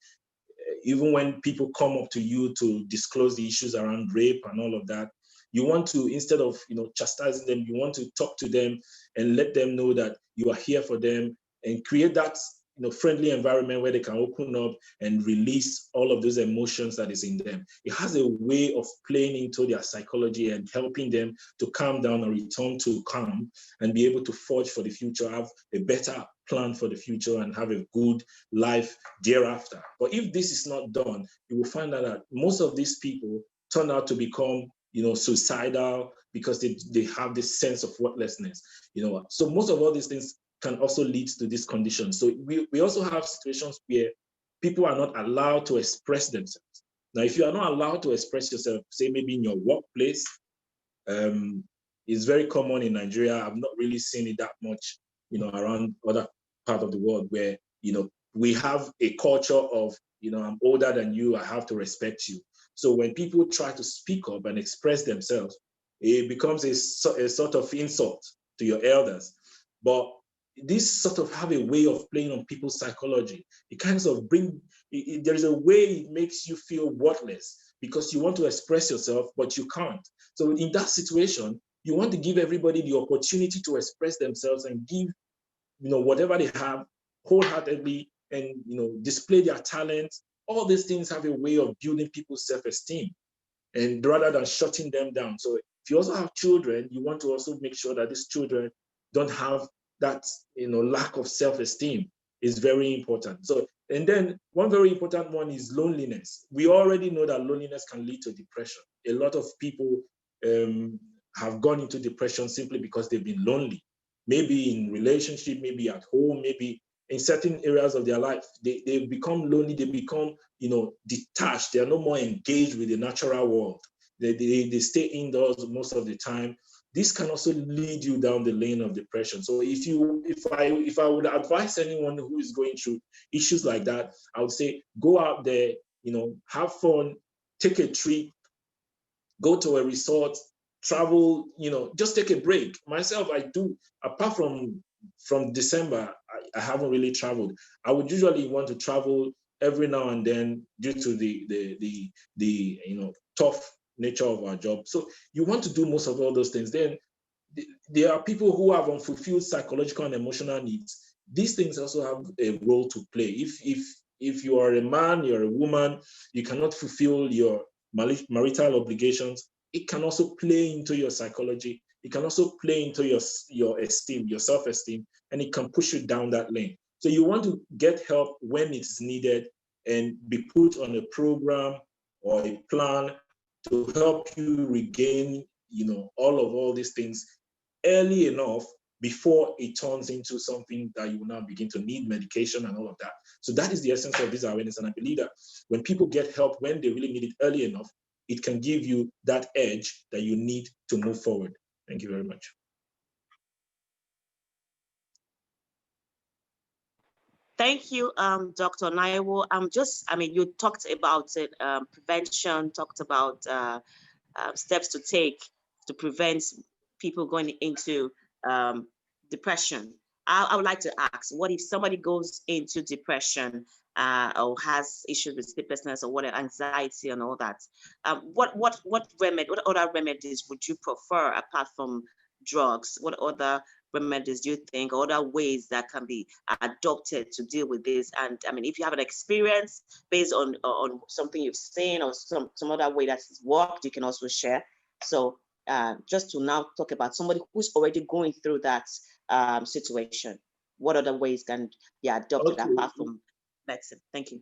Even when people come up to you to disclose the issues around rape and all of that, you want to, instead of chastising them, you want to talk to them and let them know that you are here for them and create that friendly environment where they can open up and release all of those emotions that is in them. It has a way of playing into their psychology and helping them to calm down and return to calm and be able to forge for the future, have a better plan for the future and have a good life thereafter. But if this is not done, you will find out that most of these people turn out to become suicidal because they have this sense of worthlessness. So most of all these things can also lead to this condition. So we also have situations where people are not allowed to express themselves. Now, if you are not allowed to express yourself, say maybe in your workplace, it's very common in Nigeria. I've not really seen it that much, around other part of the world where, we have a culture of, I'm older than you, I have to respect you. So when people try to speak up and express themselves, it becomes a sort of insult to your elders. But this sort of have a way of playing on people's psychology. It kind of there's a way it makes you feel worthless because you want to express yourself, but you can't. So in that situation, you want to give everybody the opportunity to express themselves and give, whatever they have wholeheartedly and, display their talent. All these things have a way of building people's self-esteem and rather than shutting them down. So if you also have children, you want to also make sure that these children don't have that, lack of self-esteem is very important. So, and then one very important one is loneliness. We already know that loneliness can lead to depression. A lot of people have gone into depression simply because they've been lonely. Maybe in relationship, maybe at home, maybe in certain areas of their life, they become lonely, they become, detached. They are no more engaged with the natural world. They stay indoors most of the time. This can also lead you down the lane of depression. So if I would advise anyone who is going through issues like that, I would say go out there, have fun, take a trip, go to a resort, travel, just take a break. Myself, I do, apart from December, I haven't really traveled. I would usually want to travel every now and then due to the tough nature of our job. So you want to do most of all those things. Then there are people who have unfulfilled psychological and emotional needs. These things also have a role to play. If you are a man, you're a woman, you cannot fulfill your marital obligations, it can also play into your psychology. It can also play into your esteem, your self-esteem, and it can push you down that lane. So you want to get help when it's needed and be put on a program or a plan to help you regain, all these things early enough before it turns into something that you will now begin to need medication and all of that. So that is the essence of this awareness. And I believe that when people get help when they really need it early enough, it can give you that edge that you need to move forward. Thank you very much. Thank you, Dr. Naiwo. You talked about it, prevention, talked about steps to take to prevent people going into depression. I would like to ask, what if somebody goes into depression or has issues with sleeplessness or whatever, anxiety and all that? What other remedies would you prefer apart from drugs? What other remedies do you think, or other ways that can be adopted to deal with this? And I mean, if you have an experience based on something you've seen or some other way that's worked, you can also share. So just to now talk about somebody who's already going through that situation, what other ways can be adopted apart from medicine? Thank you.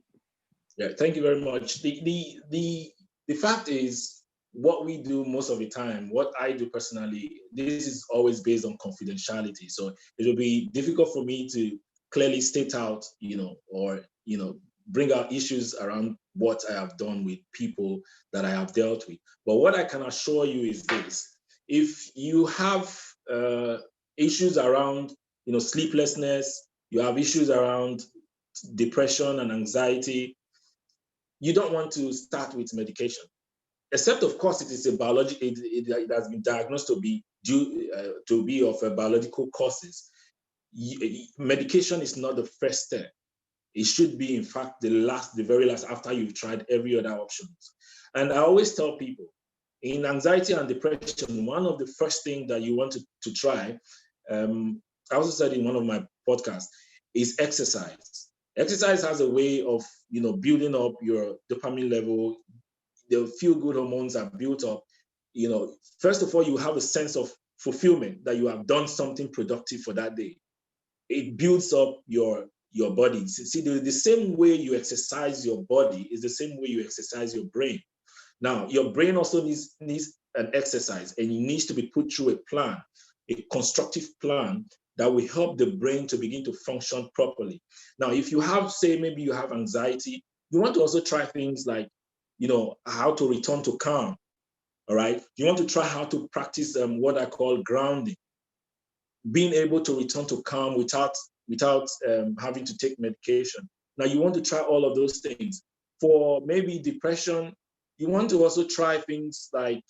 Yeah, thank you very much. The fact is, what we do most of the time, what I do personally, this is always based on confidentiality. So it will be difficult for me to clearly state out, or bring out issues around what I have done with people that I have dealt with. But what I can assure you is this: if you have issues around, sleeplessness, you have issues around depression and anxiety, you don't want to start with medication, except of course it is a biological. It has been diagnosed to be due to be of a biological causes. Medication is not the first step. It should be, in fact, the very last, after you've tried every other option. And I always tell people, in anxiety and depression, one of the first things that you want to try, I also said in one of my podcasts, is exercise. Exercise has a way of, building up your dopamine level. The feel-good hormones are built up. First of all, you have a sense of fulfillment that you have done something productive for that day. It builds up your body. See, the same way you exercise your body is the same way you exercise your brain. Now, your brain also needs an exercise, and it needs to be put through a plan, a constructive plan that will help the brain to begin to function properly. Now, if you have, say, maybe you have anxiety, you want to also try things like, how to return to calm, all right? You want to try how to practice what I call grounding, being able to return to calm without having to take medication. Now, you want to try all of those things. For maybe depression, you want to also try things like,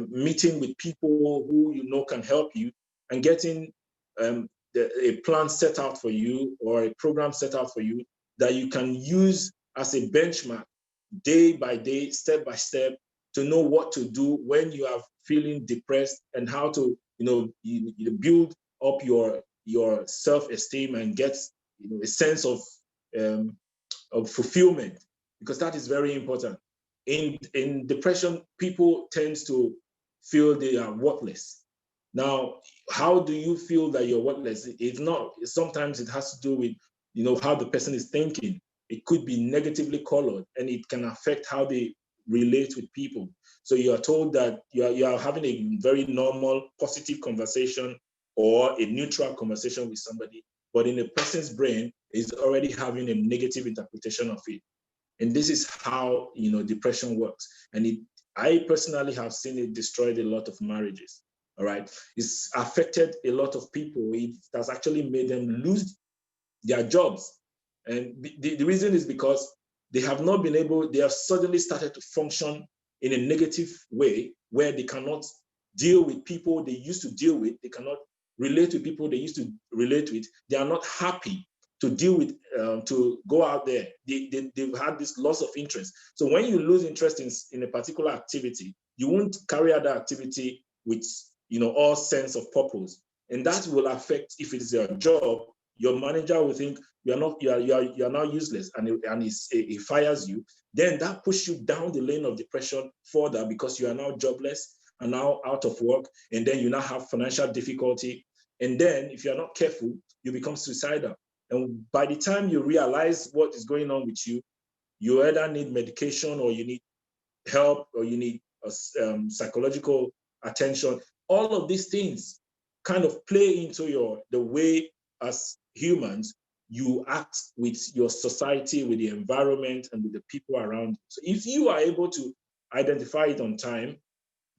meeting with people who can help you, and getting a plan set out for you, or a program set out for you that you can use as a benchmark, day by day, step by step, to know what to do when you are feeling depressed, and how to you build up your self-esteem and get a sense of fulfillment, because that is very important. In depression, people tend to feel they are worthless. Now, how do you feel that you're worthless? It's not. Sometimes it has to do with how the person is thinking. It could be negatively colored, and it can affect how they relate with people. So you are told that you are having a very normal, positive conversation, or a neutral conversation with somebody, but in a person's brain is already having a negative interpretation of it. And this is how depression works. And I personally have seen it destroyed a lot of marriages. All right, it's affected a lot of people. It has actually made them lose their jobs. And the reason is because they have not been able, they have suddenly started to function in a negative way, where they cannot deal with people they used to deal with. They cannot relate with people they used to relate with. They are not happy to deal with, to go out there. They've had this loss of interest. So when you lose interest in a particular activity, you won't carry out that activity with all sense of purpose. And that will affect, if it's your job, your manager will think you are now useless, and he fires you. Then that pushes you down the lane of depression further, because you are now jobless and now out of work, and then you now have financial difficulty. And then if you're not careful, you become suicidal. And by the time you realize what is going on with you, you either need medication, or you need help, or you need psychological attention. All of these things kind of play into the way, as humans, you act with your society, with the environment, and with the people around you. So if you are able to identify it on time,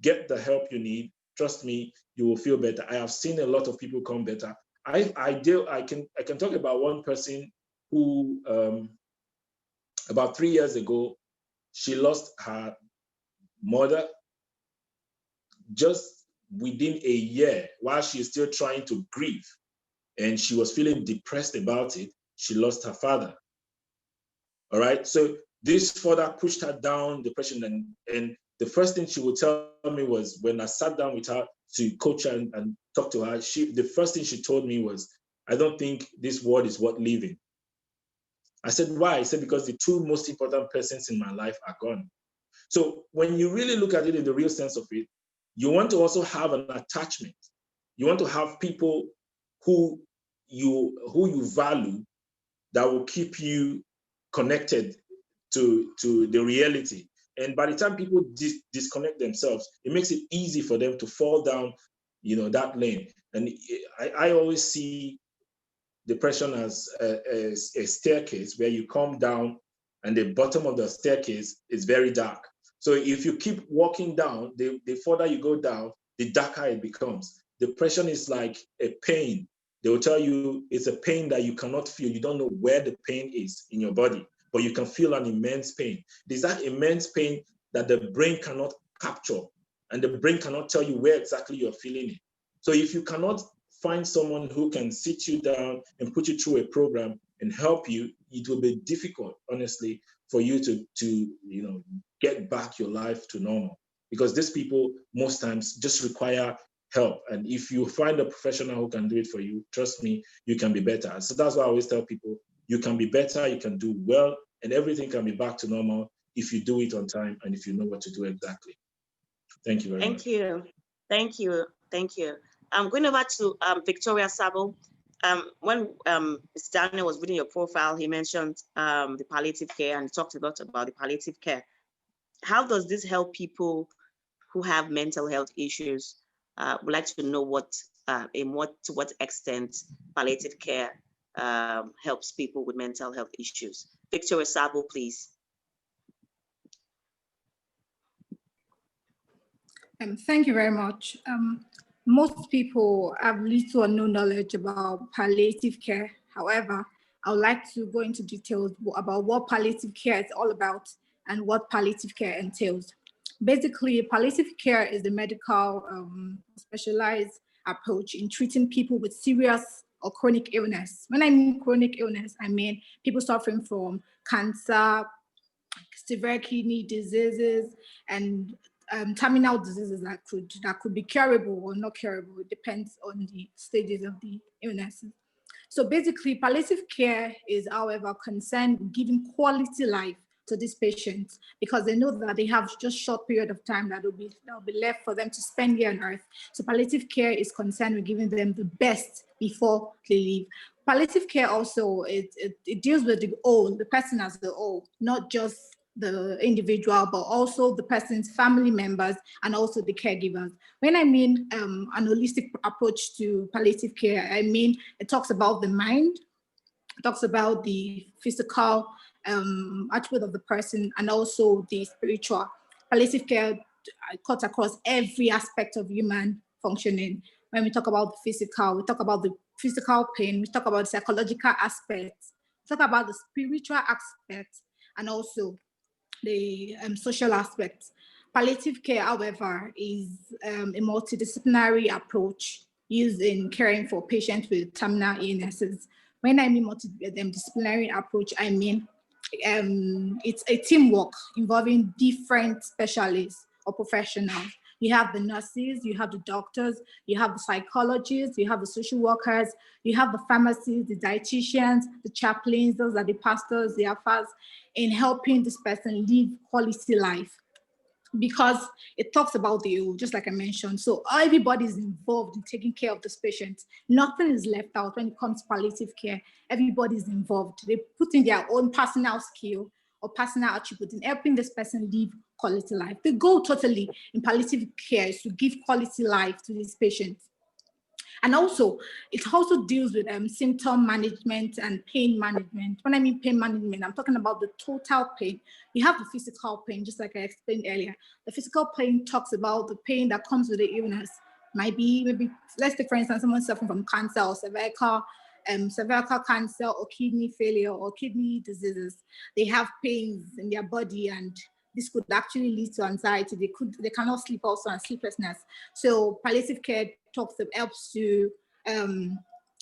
get the help you need, trust me, you will feel better. I have seen a lot of people come better. I can talk about one person who, about 3 years ago, she lost her mother just within a year, while she is still trying to grieve. and she was feeling depressed about it. She lost her father. All right. So this further pushed her down depression. And the first thing she would tell me was, when I sat down with her to coach her and talk to her, the first thing she told me was, I don't think this world is worth living. I said, why? I said, because the two most important persons in my life are gone. So when you really look at it in the real sense of it, you want to also have an attachment. You want to have people who you value, that will keep you connected to the reality. And by the time people disconnect themselves, it makes it easy for them to fall down, that lane. And I always see depression as a staircase where you come down and the bottom of the staircase is very dark. So if you keep walking down, the further you go down, the darker it becomes. Depression is like a pain. They will tell you it's a pain that you cannot feel. You don't know where the pain is in your body, but you can feel an immense pain. There's that immense pain that the brain cannot capture, and the brain cannot tell you where exactly you're feeling it. So if you cannot find someone who can sit you down and put you through a program and help you, it will be difficult, honestly, for you to get back your life to normal. Because these people most times just require help. And if you find a professional who can do it for you, trust me, you can be better. So that's why I always tell people, you can be better, you can do well, and everything can be back to normal if you do it on time and if you know what to do exactly. Thank you very much. Thank you. Thank you. Thank you. I'm going over to Victoria Sabo. When Mr. Daniel was reading your profile, he mentioned the palliative care, and talked a lot about the palliative care. How does this help people who have mental health issues? Would like to know to what extent palliative care helps people with mental health issues. Victoria Sabo, please. Thank you very much. Most people have little or no knowledge about palliative care. However, I would like to go into details about what palliative care is all about and what palliative care entails. Basically, palliative care is the medical specialized approach in treating people with serious or chronic illness. When I mean chronic illness, I mean people suffering from cancer, severe kidney diseases, and terminal diseases that could be curable or not curable. It depends on the stages of the illnesses. So basically, palliative care is, however, concerned with giving quality life to these patients, because they know that they have just short period of time that will be left for them to spend here on earth. So palliative care is concerned with giving them the best before they leave. Palliative care also, it deals with the person as the whole, not just the individual, but also the person's family members and also the caregivers. When I mean an holistic approach to palliative care, I mean it talks about the mind, it talks about the physical attribute of the person, and also the spiritual. Palliative care cuts across every aspect of human functioning. When we talk about the physical, we talk about the physical pain, we talk about the psychological aspects, we talk about the spiritual aspects, and also the social aspects. Palliative care, however, is a multidisciplinary approach used in caring for patients with terminal illnesses. When I mean multidisciplinary approach, I mean it's a teamwork involving different specialists or professionals. You have the nurses, you have the doctors, you have the psychologists, you have the social workers, you have the pharmacists, the dietitians, the chaplains, those are the pastors, the AFAs, in helping this person live quality life. Because it talks about the ill, just like I mentioned. So everybody is involved in taking care of this patient. Nothing is left out when it comes to palliative care. Everybody is involved. They put in their own personal skill or personal attributes in helping this person live quality life. The goal totally in palliative care is to give quality life to these patients. And also, it also deals with symptom management and pain management. When I mean pain management, I'm talking about the total pain. You have the physical pain, just like I explained earlier. The physical pain talks about the pain that comes with the illness. Maybe let's take, for instance, someone suffering from cancer or cervical cancer or kidney failure or kidney diseases. They have pains in their body, and this could actually lead to anxiety. They cannot sleep also, and sleeplessness. So palliative care helps to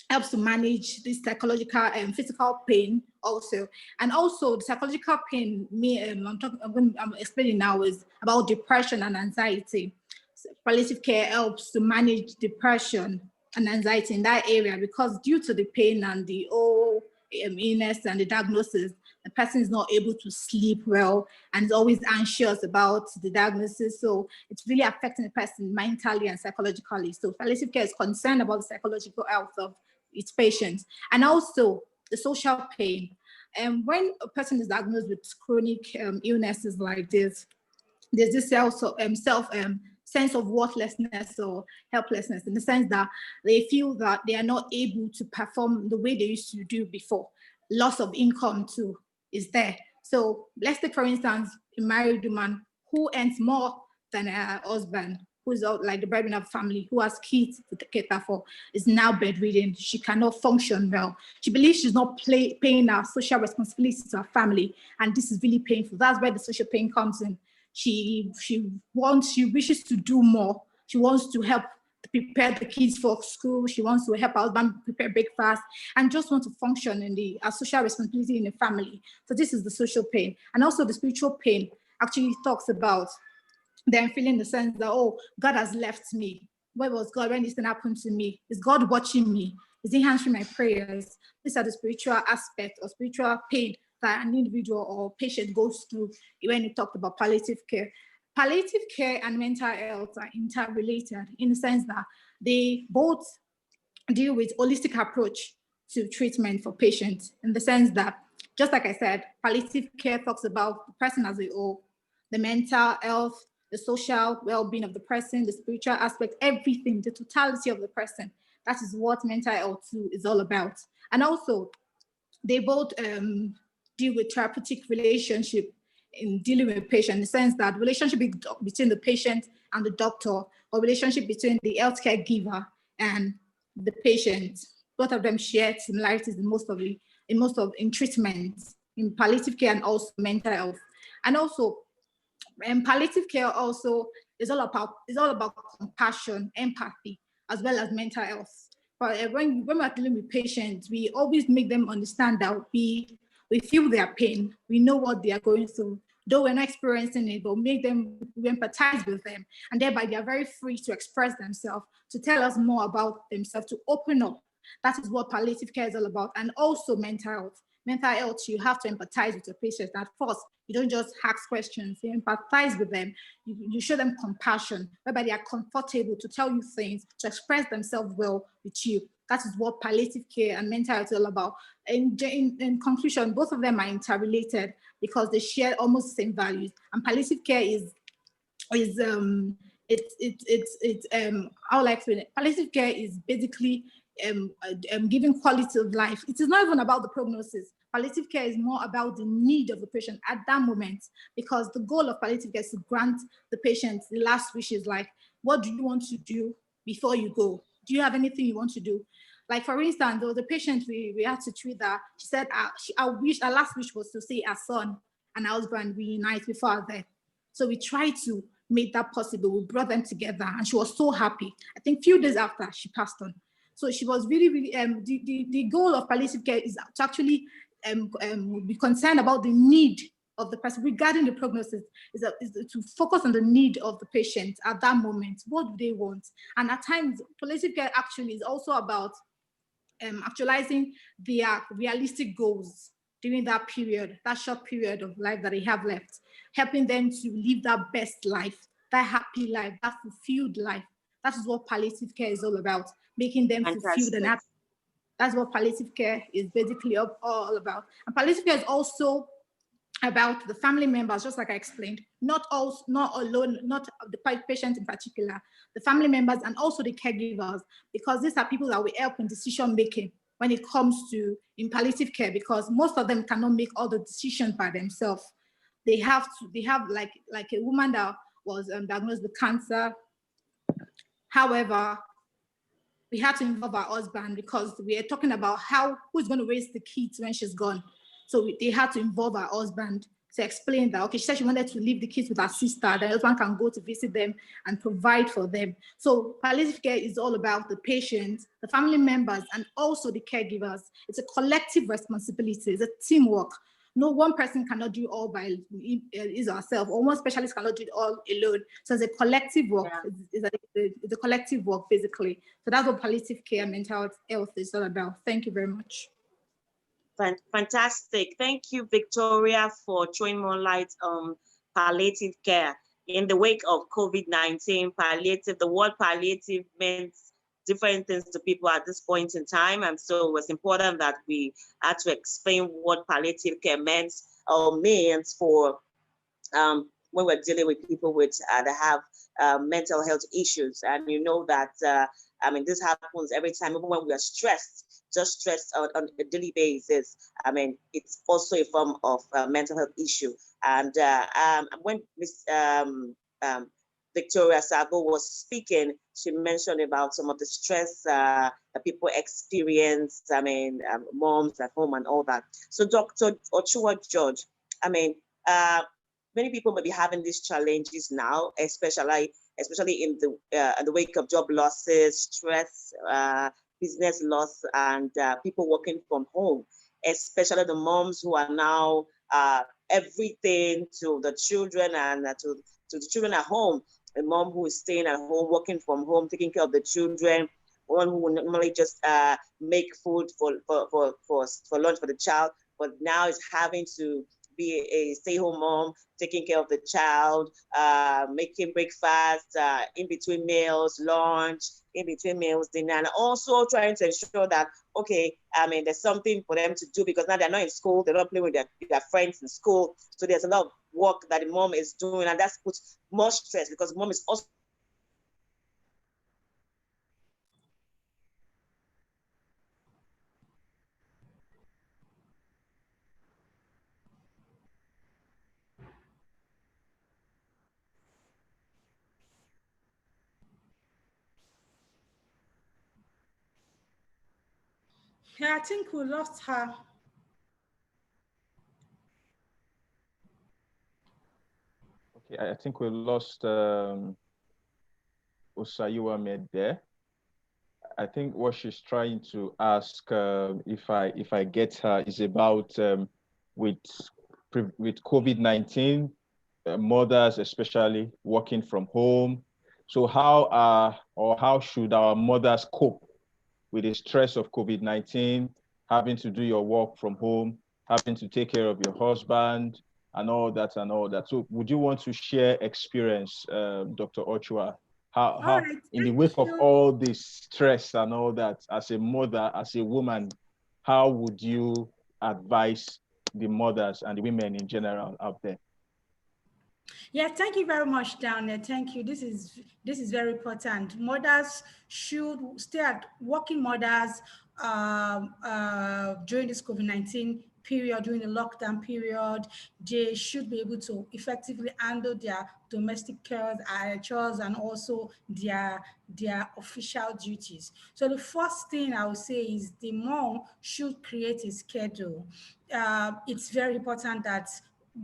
helps to manage the psychological and physical pain also. And also the psychological pain I'm explaining now is about depression and anxiety. So palliative care helps to manage depression and anxiety in that area, because due to the pain and the illness and the diagnosis, the person is not able to sleep well and is always anxious about the diagnosis. So it's really affecting the person mentally and psychologically. So palliative care is concerned about the psychological health of its patients, and also the social pain. And when a person is diagnosed with chronic illnesses like this, there's this sense of worthlessness or helplessness, in the sense that they feel that they are not able to perform the way they used to do before. Loss of income too is there. So let's take, for instance, a married woman who earns more than her husband, who's like the breadwinner of the family, who has kids to cater for, is now bedridden. She cannot function well. She believes she's not paying her social responsibilities to her family, and this is really painful. That's where the social pain comes in. She wishes to do more. She wants to help prepare the kids for school. She wants to help her husband prepare breakfast, and just want to function in the social responsibility in the family. So this is the social pain. And also the spiritual pain actually talks about them feeling the sense that, oh, God has left me. Where was God when this thing happened to me? Is God watching me? Is he answering my prayers? These are the spiritual aspect or spiritual pain that an individual or patient goes through when you talked about palliative care. Palliative care and mental health are interrelated in the sense that they both deal with holistic approach to treatment for patients, in the sense that, just like I said, palliative care talks about the person as a whole, the mental health, the social well-being of the person, the spiritual aspect, everything, the totality of the person. That is what mental health too is all about. And also, they both deal with therapeutic relationship in dealing with patient, in the sense that relationship between the patient and the doctor, or relationship between the healthcare giver and the patient. Both of them share similarities in treatment, in palliative care, and also mental health. And also, palliative care also is all about compassion, empathy, as well as mental health. But when we're dealing with patients, we always make them understand that we feel their pain, we know what they are going through, though we're not experiencing it, but we empathize with them, and thereby they are very free to express themselves, to tell us more about themselves, to open up. That is what palliative care is all about. And also mental health. Mental health, you have to empathize with your patients. At first, you don't just ask questions, you empathize with them, you show them compassion, whereby they are comfortable to tell you things, to express themselves well with you. That is what palliative care and mental health is all about. In conclusion, both of them are interrelated because they share almost the same values. And palliative care how like palliative care is basically giving quality of life. It is not even about the prognosis. Palliative care is more about the need of the patient at that moment, because the goal of palliative care is to grant the patient the last wishes, like, what do you want to do before you go? Do you have anything you want to do? Like, for instance, there was a patient we had to treat that. She said her last wish was to see her son and her husband reunite before her death. So we tried to make that possible. We brought them together, and she was so happy. I think a few days after, she passed on. So she was really, really, the goal of palliative care is to actually be concerned about the need of the person regarding the prognosis, is to focus on the need of the patient at that moment. What do they want? And at times, palliative care actually is also about actualizing their realistic goals during that period, that short period of life that they have left, helping them to live that best life, that happy life, that fulfilled life. That is what palliative care is all about, making them fulfilled and happy. That's what palliative care is basically all about. And palliative care is also about the family members, just like I explained, not alone, not the patient in particular, the family members and also the caregivers, because these are people that will help in decision making when it comes to in palliative care, because most of them cannot make all the decisions by themselves. They have like a woman that was diagnosed with cancer. However, we had to involve our husband because we are talking about who's going to raise the kids when she's gone. So they had to involve our husband to explain that, okay, she said she wanted to leave the kids with her sister, the husband can go to visit them and provide for them. So palliative care is all about the patients, the family members, and also the caregivers. It's a collective responsibility, it's a teamwork. No one person cannot do it all by his or herself, or one specialist cannot do it all alone. So it's a collective work. Yeah. It's a collective work, basically. So that's what palliative care and mental health is all about. Thank you very much. Fantastic. Thank you, Victoria, for throwing more light on palliative care. In the wake of COVID-19, palliative, the word palliative means different things to people at this point in time. And so it was important that we had to explain what palliative care means or means for when we're dealing with people with that have mental health issues. And you know that, I mean, this happens every time, even when we are stressed, just stressed on a daily basis. I mean, it's also a form of mental health issue. And when Miss Victoria Sabo was speaking, she mentioned about some of the stress that people experience, I mean, moms at home and all that. So Dr. Ochua George, I mean, many people may be having these challenges now, especially in the wake of job losses, stress, business loss, and people working from home, especially the moms who are now everything to the children and to the children at home. A mom who is staying at home, working from home, taking care of the children, one who would normally just make food for lunch for the child, but now is having to be a stay-home mom, taking care of the child, making breakfast, in between meals, lunch, in between meals, dinner, and also trying to ensure that, okay, I mean, there's something for them to do because now they're not in school, they're not playing with their friends in school. So there's a lot of work that the mom is doing, and that puts more stress because mom is also Yeah, I think we lost her. Okay, I think we lost Osayiwa Med there. I think what she's trying to ask, if I get her, is about with COVID-19, mothers especially working from home. So how should our mothers cope with the stress of COVID-19, having to do your work from home, having to take care of your husband, and all that and all that. So would you want to share experience, Dr. Ochua? How Right, in the wake of all this stress and all that, as a mother, as a woman, how would you advise the mothers and the women in general out there? Yeah, thank you very much, Daniel. Thank you. This is very important. Mothers should stay at working mothers during this COVID-19 period, during the lockdown period. They should be able to effectively handle their domestic chores and also their official duties. So the first thing I would say is the mom should create a schedule. It's very important that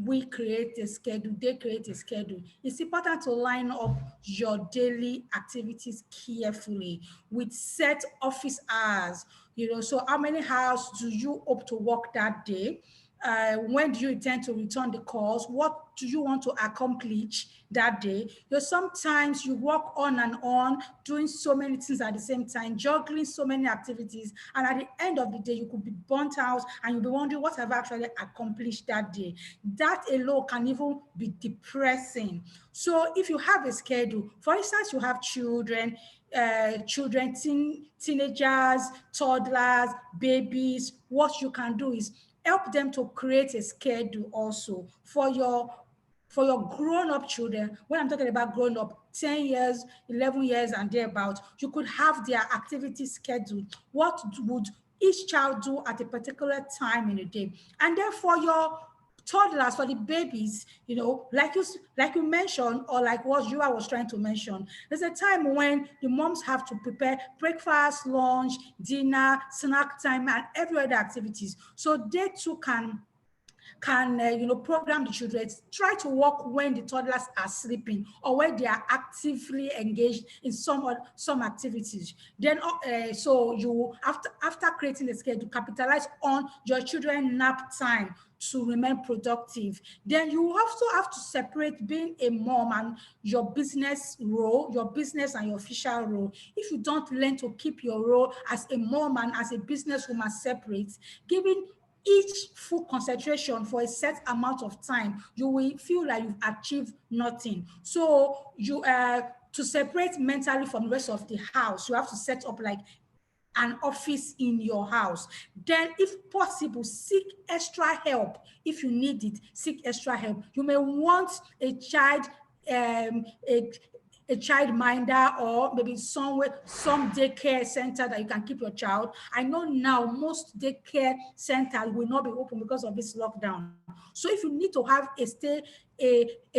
we create a schedule, they create a schedule. It's important to line up your daily activities carefully with set office hours. So how many hours do you hope to work that day? When do you intend to return the calls? What do you want to accomplish that day? Sometimes you work on and on, doing so many things at the same time, juggling so many activities, and at the end of the day, you could be burnt out and you'll be wondering what have I actually accomplished that day. That alone can even be depressing. So if you have a schedule, for instance, you have children, teenagers, toddlers, babies, what you can do is help them to create a schedule also for your grown-up children. When I'm talking about grown-up, 10 years, 11 years and thereabout, you could have their activity scheduled. What would each child do at a particular time in the day? And then for your toddlers, for the babies, like you mentioned, or like what you was trying to mention, there's a time when the moms have to prepare breakfast, lunch, dinner, snack time, and every other activities. So they too can can program the children. Try to work when the toddlers are sleeping or when they are actively engaged in some activities. Then so you after creating the schedule, capitalize on your children nap time to remain productive. Then you also have to separate being a mom and your business role, your business and your official role. If you don't learn to keep your role as a mom and as a businesswoman separate, giving each full concentration for a set amount of time, you will feel like you've achieved nothing. So you to separate mentally from the rest of the house, you have to set up like an office in your house. Then, if possible, seek extra help. If you need it, seek extra help. You may want a child, a child minder, or maybe some daycare center that you can keep your child. I know now most daycare centers will not be open because of this lockdown. So if you need to have a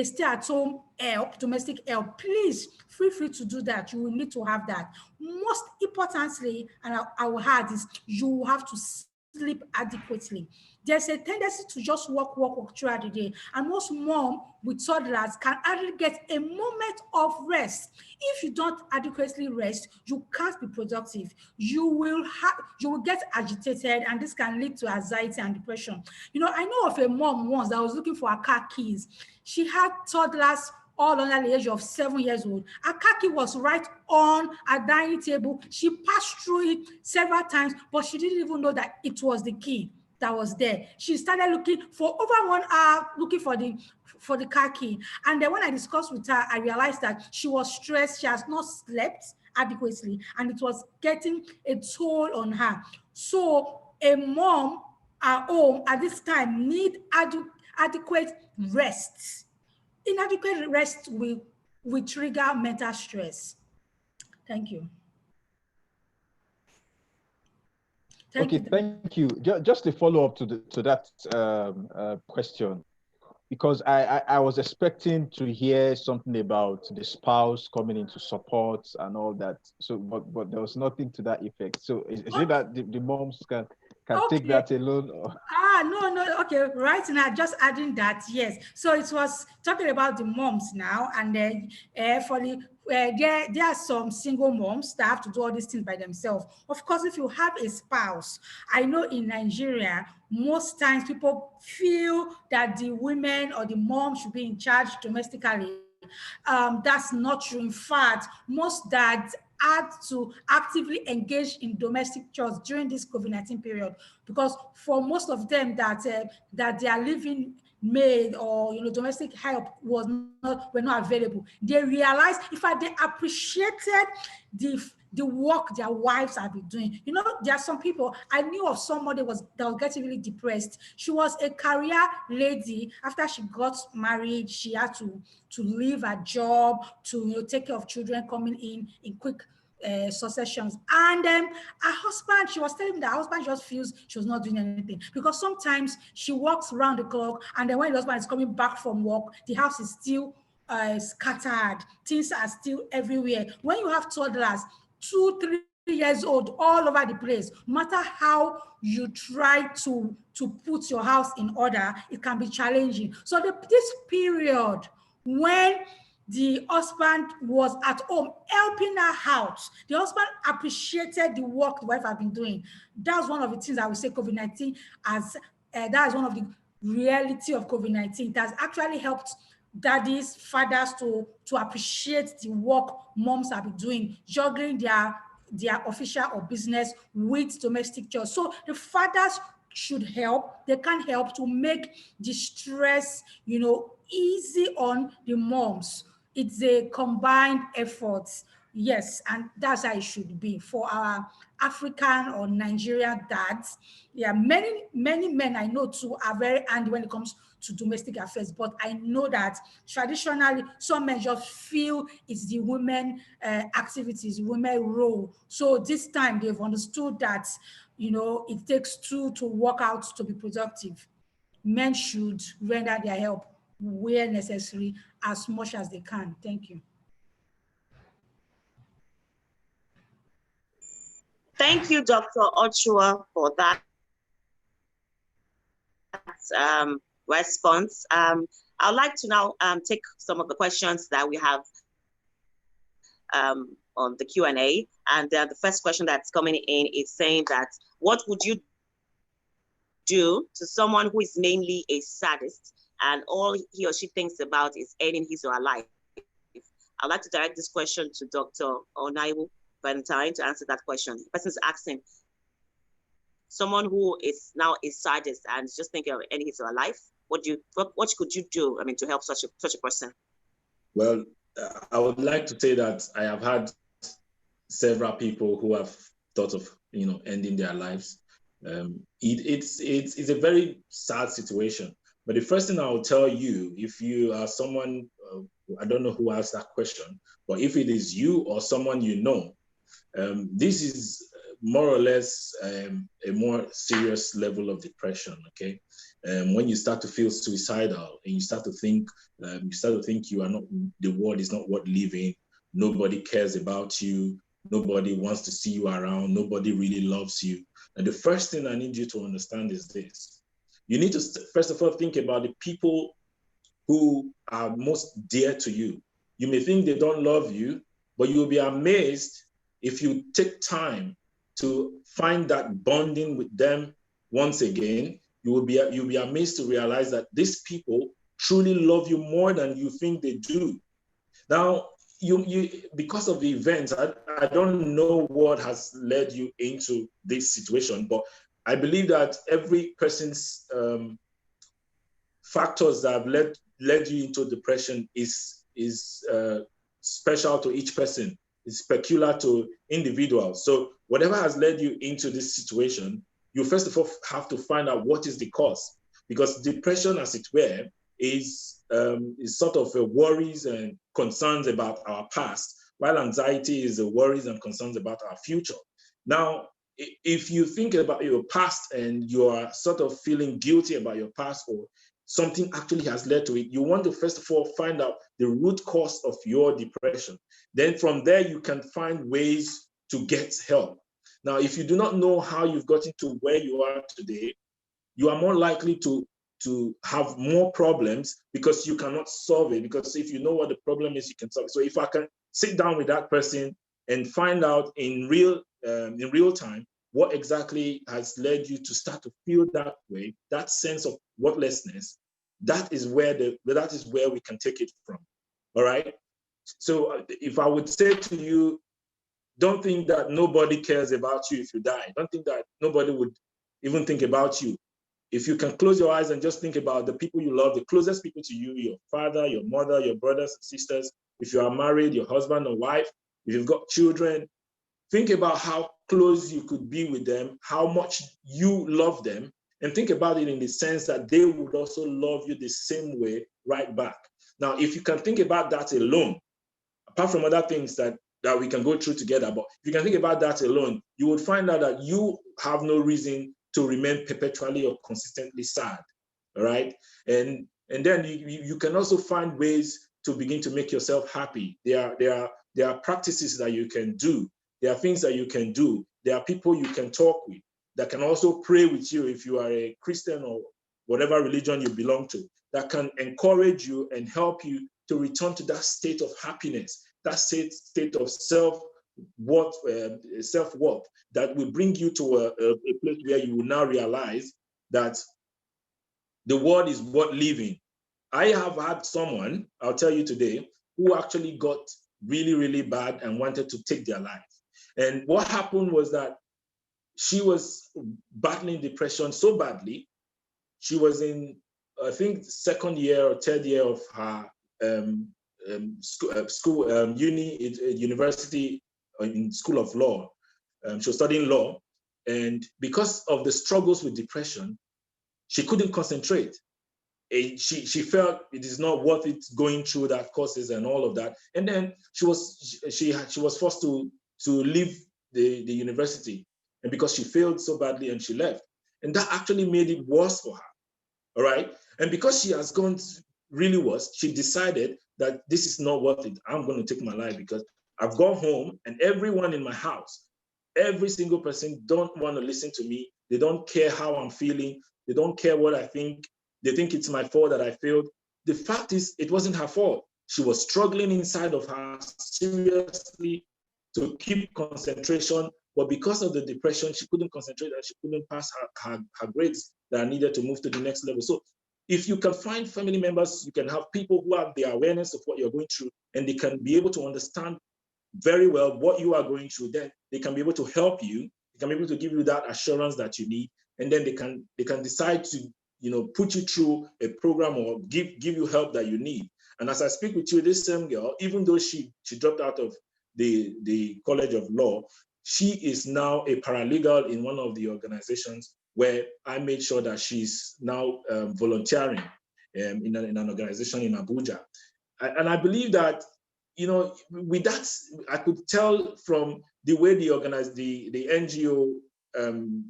stay-at-home help, domestic help, please feel free to do that. You will need to have that. Most importantly, and I will add is you have to sleep adequately. There's a tendency to just work throughout the day. And most mom with toddlers can hardly get a moment of rest. If you don't adequately rest, you can't be productive. You will get agitated, and this can lead to anxiety and depression. I know of a mom once that was looking for her car keys. She had toddlers all under the age of 7 years old. Her car key was right on a dining table. She passed through it several times, but she didn't even know that it was the key that was there. She started looking for over 1 hour, looking for the car key. And then when I discussed with her, I realized that she was stressed. She has not slept adequately, and it was getting a toll on her. So a mom at home at this time need adequate rest. Inadequate rest will trigger mental stress. Thank you. Thank you. Just a follow up to that question, because I was expecting to hear something about the spouse coming into support and all that. So, but there was nothing to that effect. So, is it that the moms can take that alone? Or? No. Okay, right now, just adding that, yes. So it was talking about the moms now, and then for the there are some single moms that have to do all these things by themselves. Of course, if you have a spouse, I know in Nigeria, most times people feel that the women or the mom should be in charge domestically. That's not true. In fact, most dads had to actively engage in domestic chores during this COVID-19 period, because for most of them that their living maid or domestic help were not available, they realized, in fact, they appreciated the work their wives have been doing. There are some people, I knew of somebody that was getting really depressed. She was a career lady. After she got married, she had to leave her job to take care of children coming in quick successions. And her husband, she was telling me that her husband just feels she was not doing anything, because sometimes she works around the clock, and then when the husband is coming back from work, the house is still scattered. Things are still everywhere. When you have toddlers, 2-3 years old, all over the place, no matter how you try to put your house in order, it can be challenging. So this period when the husband was at home helping her out, the husband appreciated the work the wife had been doing. That's one of the things I would say COVID-19 as that is one of the reality of COVID-19. It has actually helped daddies, fathers to appreciate the work moms have been doing, juggling their official or business with domestic chores. So the fathers should help. They can help to make the stress, easy on the moms. It's a combined effort. Yes, and that's how it should be for our African or Nigerian dads. Yeah, many men I know too are very handy when it comes to domestic affairs, but I know that traditionally some men just feel it's the women activities, women role. So this time they've understood that it takes two to work out to be productive. Men should render their help where necessary, as much as they can. Thank you. Thank you, Dr. Ochoa, for that response. I'd like to now take some of the questions that we have on the Q&A. And the first question that's coming in is saying that, what would you do to someone who is mainly a sadist and all he or she thinks about is ending his or her life? I'd like to direct this question to Dr. Onaiwu Valentine to answer that question. The person's asking, someone who is now a sadist and is just thinking of ending his or her life, what could you do, I mean, to help such a person? Well, I would like to say that I have had several people who have thought of, ending their lives. It's a very sad situation. But the first thing I will tell you, if you are someone, I don't know who asked that question, but if it is you or someone you know, this is more or less a more serious level of depression. Okay, when you start to feel suicidal and you start to think you are not, the world is not worth living, nobody cares about you, nobody wants to see you around, nobody really loves you. And the first thing I need you to understand is this: you need to first of all think about the people who are most dear to you. You may think they don't love you, but you'll be amazed if you take time to find that bonding with them once again. You'll be amazed to realize that these people truly love you more than you think they do. Now, you because of the events, I don't know what has led you into this situation, but I believe that every person's factors that have led you into depression is special to each person. It's peculiar to individuals. So whatever has led you into this situation, you first of all have to find out what is the cause, because depression, as it were, is sort of worries and concerns about our past, while anxiety is the worries and concerns about our future. Now, if you think about your past and you are sort of feeling guilty about your past, or something actually has led to it, you want to first of all find out the root cause of your depression. Then from there, you can find ways to get help. Now, if you do not know how you've gotten to where you are today, you are more likely to have more problems because you cannot solve it. Because if you know what the problem is, you can solve it. So if I can sit down with that person and find out in real time what exactly has led you to start to feel that way, that sense of worthlessness, that is where we can take it from. All right. So if I would say to you, don't think that nobody cares about you if you die. Don't think that nobody would even think about you. If you can close your eyes and just think about the people you love, the closest people to you, your father, your mother, your brothers and sisters, if you are married, your husband or wife, if you've got children, think about how close you could be with them, how much you love them, and think about it in the sense that they would also love you the same way right back. Now, if you can think about that alone, apart from other things that we can go through together, but if you can think about that alone, you would find out that you have no reason to remain perpetually or consistently sad, all right? And then you can also find ways to begin to make yourself happy. There are practices that you can do. There are things that you can do. There are people you can talk with that can also pray with you if you are a Christian or whatever religion you belong to, that can encourage you and help you to return to that state of happiness, that state of self-worth that will bring you to a place where you will now realize that the world is worth living. I have had someone, I'll tell you today, who actually got really, really bad and wanted to take their life. And what happened was that she was battling depression so badly. She was in, I think, second year or third year of her university in School of Law. She was studying law. And because of the struggles with depression, she couldn't concentrate. She felt it is not worth it going through that courses and all of that. And then she was forced to leave the university, and because she failed so badly, and she left. And that actually made it worse for her. All right. And because she has gone really worse, she decided that this is not worth it. I'm going to take my life because I've gone home and everyone in my house, every single person don't want to listen to me. They don't care how I'm feeling. They don't care what I think. They think it's my fault that I failed. The fact is, it wasn't her fault. She was struggling inside of her seriously to keep concentration, but because of the depression, she couldn't concentrate and she couldn't pass her grades that are needed to move to the next level. So if you can find family members, you can have people who have the awareness of what you're going through, and they can be able to understand very well what you are going through, then they can be able to help you. They can be able to give you that assurance that you need, and then they can decide to, you know, put you through a program or give you help that you need. And as I speak with you, this same girl, even though she dropped out of the College of Law, she is now a paralegal in one of the organizations where I made sure that she's now volunteering in an organization in Abuja. And I believe that, you know, with that, I could tell from the way they organized the NGO,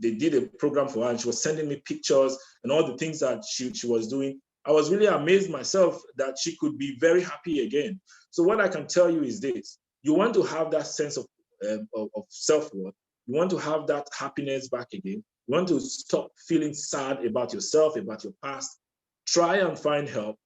they did a program for her, and she was sending me pictures and all the things that she was doing. I was really amazed myself that she could be very happy again. So what I can tell you is this: you want to have that sense of self-worth. You want to have that happiness back again. You want to stop feeling sad about yourself, about your past. Try and find help.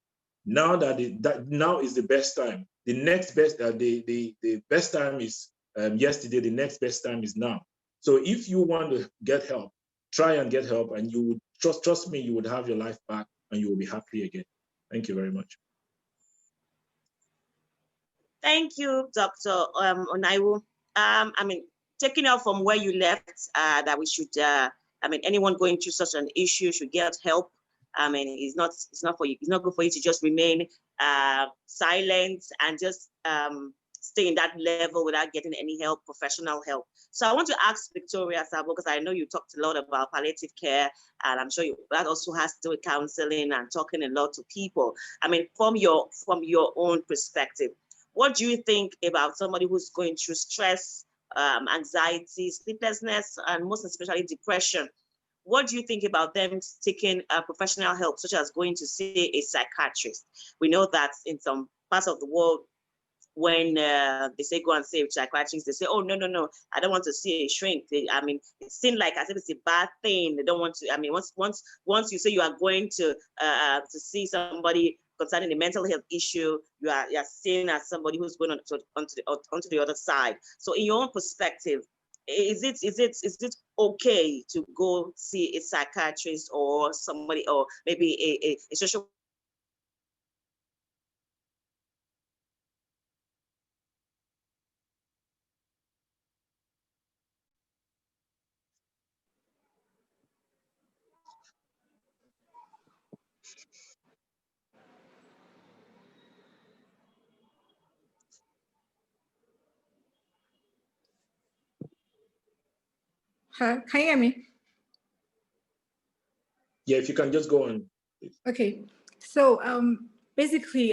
Now that now is the best time. The next best, the best time is yesterday. The next best time is now. So if you want to get help, try and get help, and you would trust me, you would have your life back, and you will be happy again. Thank you very much. Thank you, Dr. Onaiwu. I mean, taking out from where you left, that we should, I mean, anyone going through such an issue should get help. I mean, it's not for you. It's not good for you to just remain silent and just stay in that level without getting any help, professional help. So I want to ask Victoria Sabo, because I know you talked a lot about palliative care, and I'm sure that also has to do with counseling and talking a lot to people. I mean, from your own perspective, what do you think about somebody who's going through stress, anxiety, sleeplessness, and most especially depression? What do you think about them taking professional help, such as going to see a psychiatrist? We know that in some parts of the world, when they say go and see a psychiatrist, they say, oh, no, I don't want to see a shrink. I mean, it seems like as if it's a bad thing. They don't want to, I mean, once you say you are going to see somebody concerning a mental health issue, you are seen as somebody who's going onto the other side. So in your own perspective, is it okay to go see a psychiatrist or somebody, or maybe a social? Can you hear me? Yeah, if you can just go on. Okay, so basically,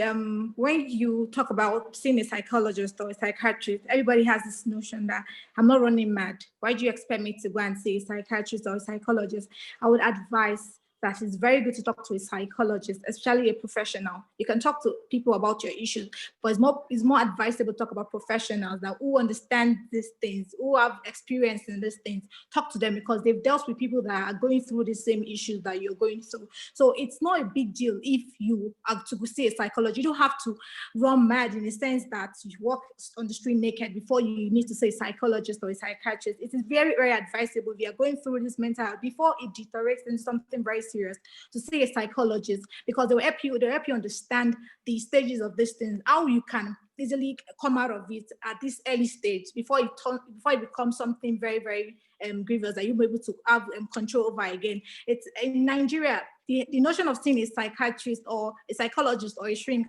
when you talk about seeing a psychologist or a psychiatrist, everybody has this notion that I'm not running mad. Why do you expect me to go and see a psychiatrist or a psychologist? I would advise that it's very good to talk to a psychologist, especially a professional. You can talk to people about your issues, but it's more advisable to talk about professionals that who understand these things, who have experience in these things. Talk to them because they've dealt with people that are going through the same issues that you're going through. So it's not a big deal if you are to see a psychologist. You don't have to run mad in the sense that you walk on the street naked before you need to see a psychologist or a psychiatrist. It is very, very advisable if you are going through this mental health before it deteriorates into something very serious to see a psychologist, because they'll help you understand the stages of these things, how you can easily come out of it at this early stage before it becomes something very, very grievous that you'll be able to have control over again. It's in Nigeria, the notion of seeing a psychiatrist or a psychologist or a shrink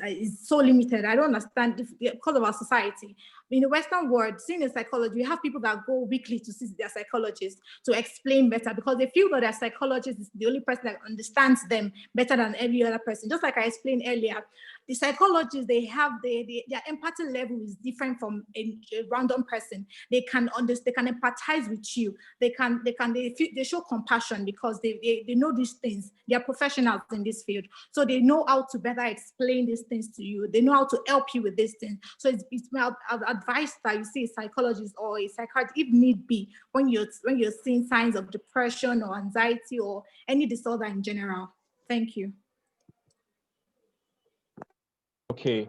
is so limited. I don't understand because of our society. In the Western world, seeing a psychologist, we have people that go weekly to see their psychologist to explain better, because they feel that their psychologist is the only person that understands them better than every other person. Just like I explained earlier, The psychologists, they have their empathy level is different from a random person. They can understand, they can empathize with you. They show compassion because they know these things. They are professionals in this field, so they know how to better explain these things to you. They know how to help you with these things. So it's my advice that you see a psychologist or a psychiatrist if need be when you're seeing signs of depression or anxiety or any disorder in general. Thank you. Okay,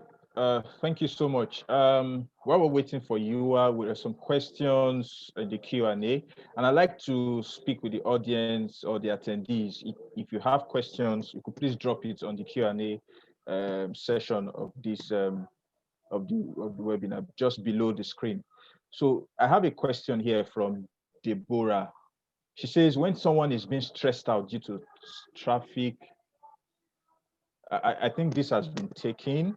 thank you so much. While we're waiting for you, we have some questions in the Q&A, and I'd like to speak with the audience or the attendees. If you have questions, you could please drop it on the Q&A session of this of the webinar, just below the screen. So I have a question here from Deborah. She says, when someone is being stressed out due to traffic, I think this has been taken.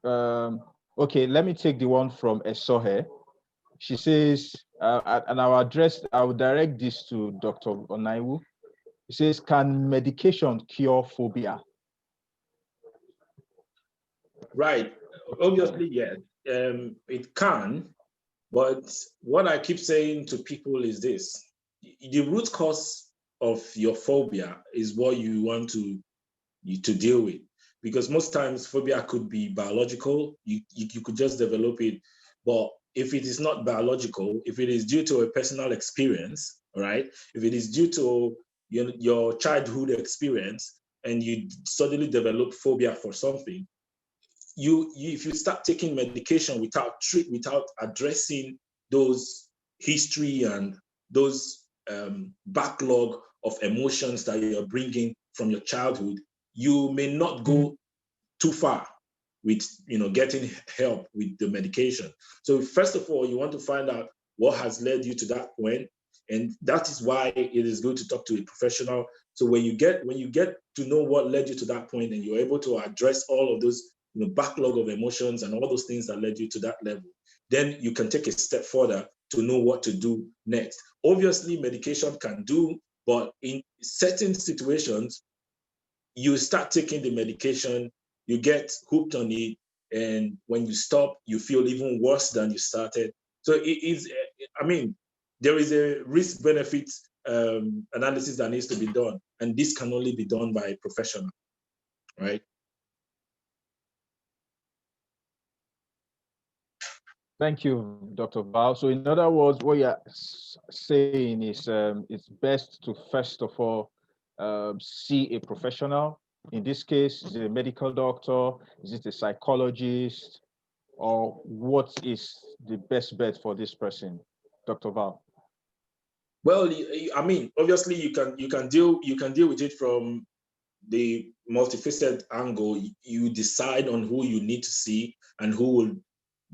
Okay, let me take the one from Esohe. She says, and I will direct this to Dr. Onaiwu. It says, can medication cure phobia? Right. Obviously, yes. It can, but what I keep saying to people is this: the root cause of your phobia is what you want to deal with. Because most times phobia could be biological. You could just develop it. But if it is not biological, if it is due to a personal experience, right? If it is due to your childhood experience and you suddenly develop phobia for something, if you start taking medication without addressing those history and those backlog of emotions that you're bringing from your childhood, you may not go too far with getting help with the medication. So first of all, you want to find out what has led you to that point, and that is why it is good to talk to a professional. So when you get to know what led you to that point, and you're able to address all of those backlog of emotions and all those things that led you to that level, then you can take a step further to know what to do next. Obviously, medication can do, but in certain situations, you start taking the medication, you get hooked on it, and when you stop, you feel even worse than you started. So there is a risk-benefit analysis that needs to be done, and this can only be done by a professional, right? Thank you, Dr. Val. So in other words, what you're saying is it's best to first of all see a professional. In this case, is it a medical doctor? Is it a psychologist? Or what is the best bet for this person, Dr. Val? Well, obviously you can deal with it from the multifaceted angle. You decide on who you need to see and who will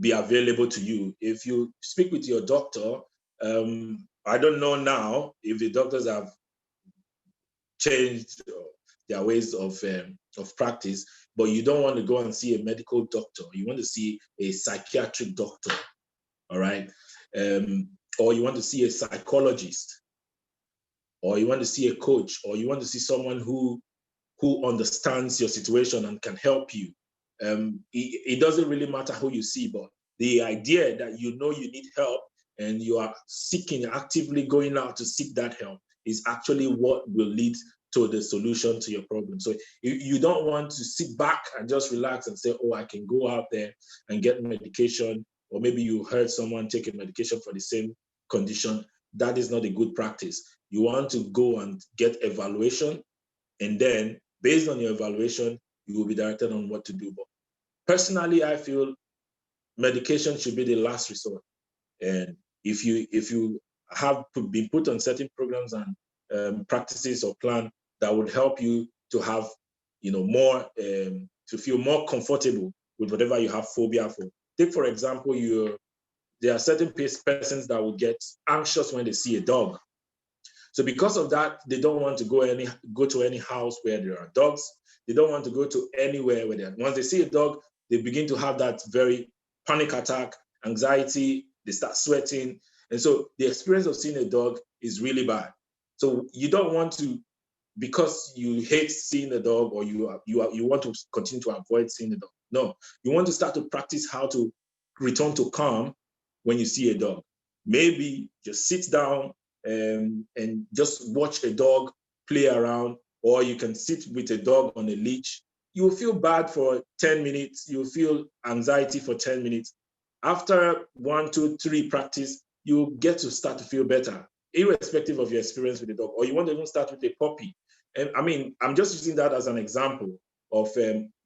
be available to you. If you speak with your doctor, I don't know now if the doctors have changed their ways of practice, but you don't want to go and see a medical doctor. You want to see a psychiatric doctor, all right? Or you want to see a psychologist, or you want to see a coach, or you want to see someone who understands your situation and can help you. It doesn't really matter who you see, but the idea that you need help and you are actively going out to seek that help is actually what will lead to the solution to your problem. So you don't want to sit back and just relax and say, oh, I can go out there and get medication, or maybe you heard someone take a medication for the same condition. That is not a good practice. You want to go and get evaluation, and then based on your evaluation, you will be directed on what to do. But personally, I feel medication should be the last resort. And if you have been put on certain programs and practices or plan that would help you to have, more to feel more comfortable with whatever you have phobia for. Take for example, there are certain persons that will get anxious when they see a dog. So because of that, they don't want to go to any house where there are dogs. They don't want to go to anywhere where once they see a dog, they begin to have that very panic attack, anxiety, they start sweating. And so the experience of seeing a dog is really bad. So you don't want to because you hate seeing the dog, or you want to continue to avoid seeing the dog. No, you want to start to practice how to return to calm when you see a dog. Maybe just sit down and just watch a dog play around, or you can sit with a dog on a leash. You will feel bad for 10 minutes. You'll feel anxiety for 10 minutes. After 1, 2, 3 practice, you'll get to start to feel better, irrespective of your experience with the dog. Or you want to even start with a puppy. And I mean, I'm just using that as an example of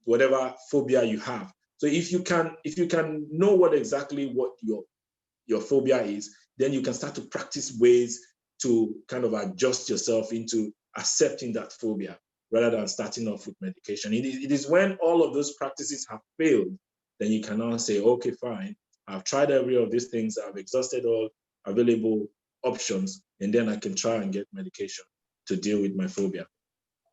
whatever phobia you have. So if you can know what your phobia is, then you can start to practice ways to kind of adjust yourself into accepting that phobia rather than starting off with medication. It is when all of those practices have failed, then you can now say, okay, fine, I've tried every of these things, I've exhausted all available options, and then I can try and get medication to deal with my phobia.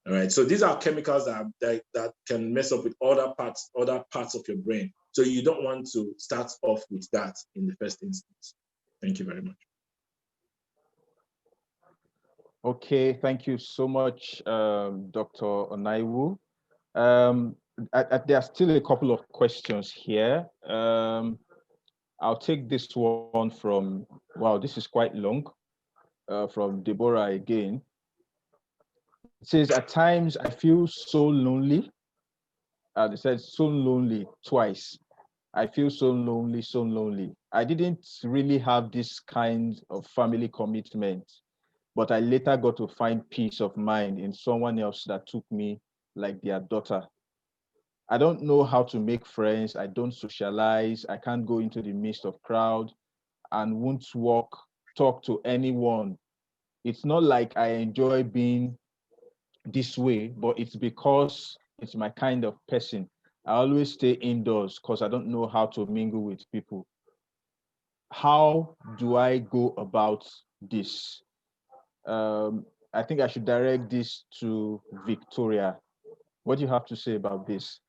All right, so these are chemicals that can mess up with other parts of your brain. So you don't want to start off with that in the first instance. Thank you very much. Okay, thank you so much, Dr. Onaiwu. There are still a couple of questions here. I'll take this one from, wow, this is quite long, from Deborah again. It says, at times I feel so lonely. It says so lonely twice. I feel so lonely, so lonely. I didn't really have this kind of family commitment, but I later got to find peace of mind in someone else that took me like their daughter. I don't know how to make friends. I don't socialize. I can't go into the midst of crowd and won't talk to anyone. It's not like I enjoy being this way, but it's because it's my kind of person. I always stay indoors because I don't know how to mingle with people. How do I go about this? I think I should direct this to Victoria. What do you have to say about this?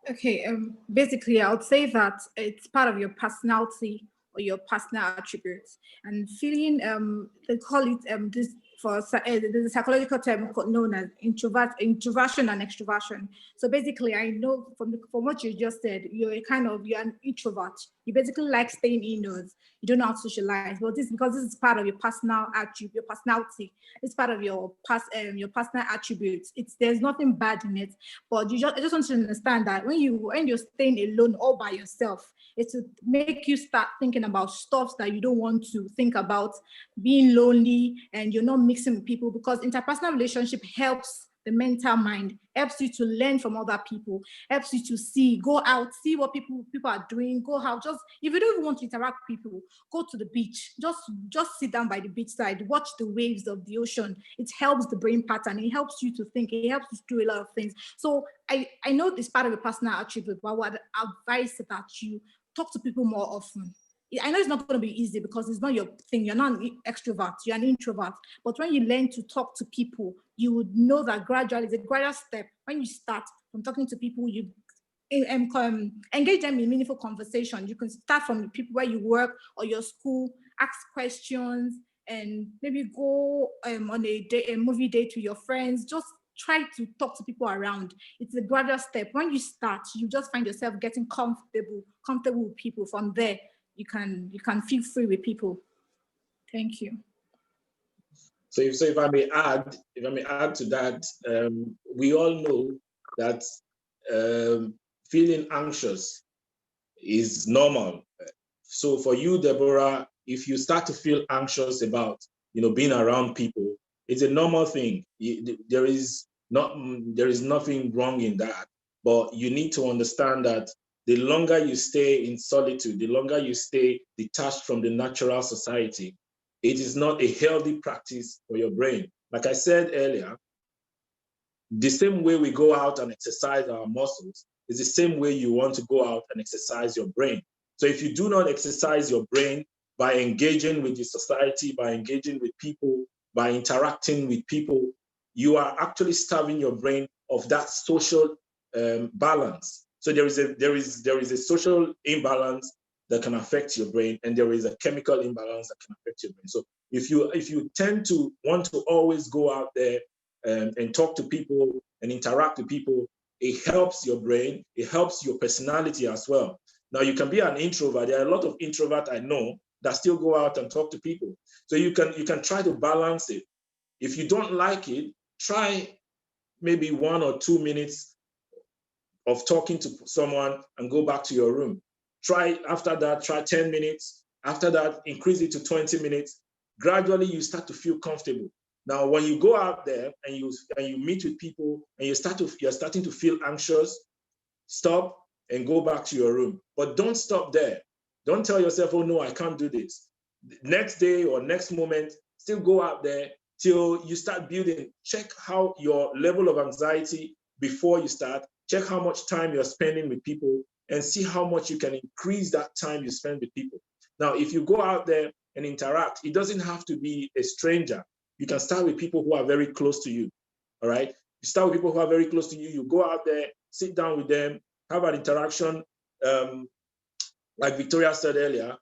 Okay, basically, I would say that it's part of your personality or your personal attributes, and feeling they call it this there's a psychological term known as introversion and extroversion. So basically, I know from what you just said, you're an introvert. You basically like staying indoors. You don't know how to socialize, but this because this is part of your personal attribute, your personality. It's part of your personal attributes. There's nothing bad in it, but I just want you to understand that when you're staying alone all by yourself, it's to make you start thinking about stuff that you don't want to think about, being lonely, and you're not mixing with people, because interpersonal relationship helps the mental mind, helps you to learn from other people, helps you to go out, see what people are doing, go out. Just if you don't even want to interact with people, go to the beach, just sit down by the beach side, watch the waves of the ocean. It helps the brain pattern, it helps you to think, it helps you to do a lot of things. So I know this part of a personal attribute, but I would advise that you talk to people more often. I know it's not going to be easy because it's not your thing. You're not an extrovert, you're an introvert. But when you learn to talk to people, you would know that gradually, it's a gradual step. When you start from talking to people, you engage them in meaningful conversation. You can start from the people where you work or your school, ask questions, and maybe go on a movie date with your friends. Just try to talk to people around. It's a gradual step. When you start, you just find yourself getting comfortable with people. From there, you can feel free with people. Thank you. So if I may add to that, we all know that feeling anxious is normal. So for you, Deborah, if you start to feel anxious about being around people, it's a normal thing. There is nothing wrong in that. But you need to understand that the longer you stay in solitude, the longer you stay detached from the natural society, it is not a healthy practice for your brain. Like I said earlier, the same way we go out and exercise our muscles is the same way you want to go out and exercise your brain. So if you do not exercise your brain by engaging with the society, by engaging with people, by interacting with people, you are actually starving your brain of that social balance. So there is a social imbalance that can affect your brain, and there is a chemical imbalance that can affect your brain. So if you tend to want to always go out there and talk to people and interact with people, it helps your brain, it helps your personality as well. Now you can be an introvert. There are a lot of introverts I know that still go out and talk to people. So you can try to balance it. If you don't like it, try maybe 1 or 2 minutes of talking to someone and go back to your room. Try after that, try 10 minutes. After that, increase it to 20 minutes. Gradually, you start to feel comfortable. Now, when you go out there and you meet with people and you're starting to feel anxious, stop and go back to your room. But don't stop there. Don't tell yourself, oh no, I can't do this. Next day or next moment, still go out there till you start building. Check how your level of anxiety before you start. Check how much time you're spending with people and see how much you can increase that time you spend with people. Now, if you go out there and interact, it doesn't have to be a stranger. You can start with people who are very close to you, all right? You start with people who are very close to you. You go out there, sit down with them, have an interaction. Like Victoria said earlier,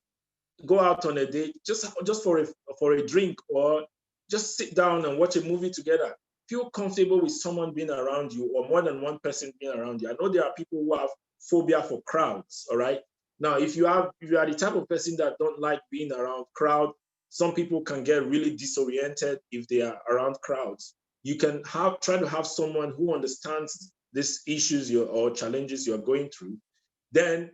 go out on a date just for a drink, or just sit down and watch a movie together. Feel comfortable with someone being around you, or more than one person being around you. I know there are people who have phobia for crowds, all right? Now, if you are the type of person that don't like being around crowd, some people can get really disoriented if they are around crowds. You can try to have someone who understands these issues or challenges you're going through. Then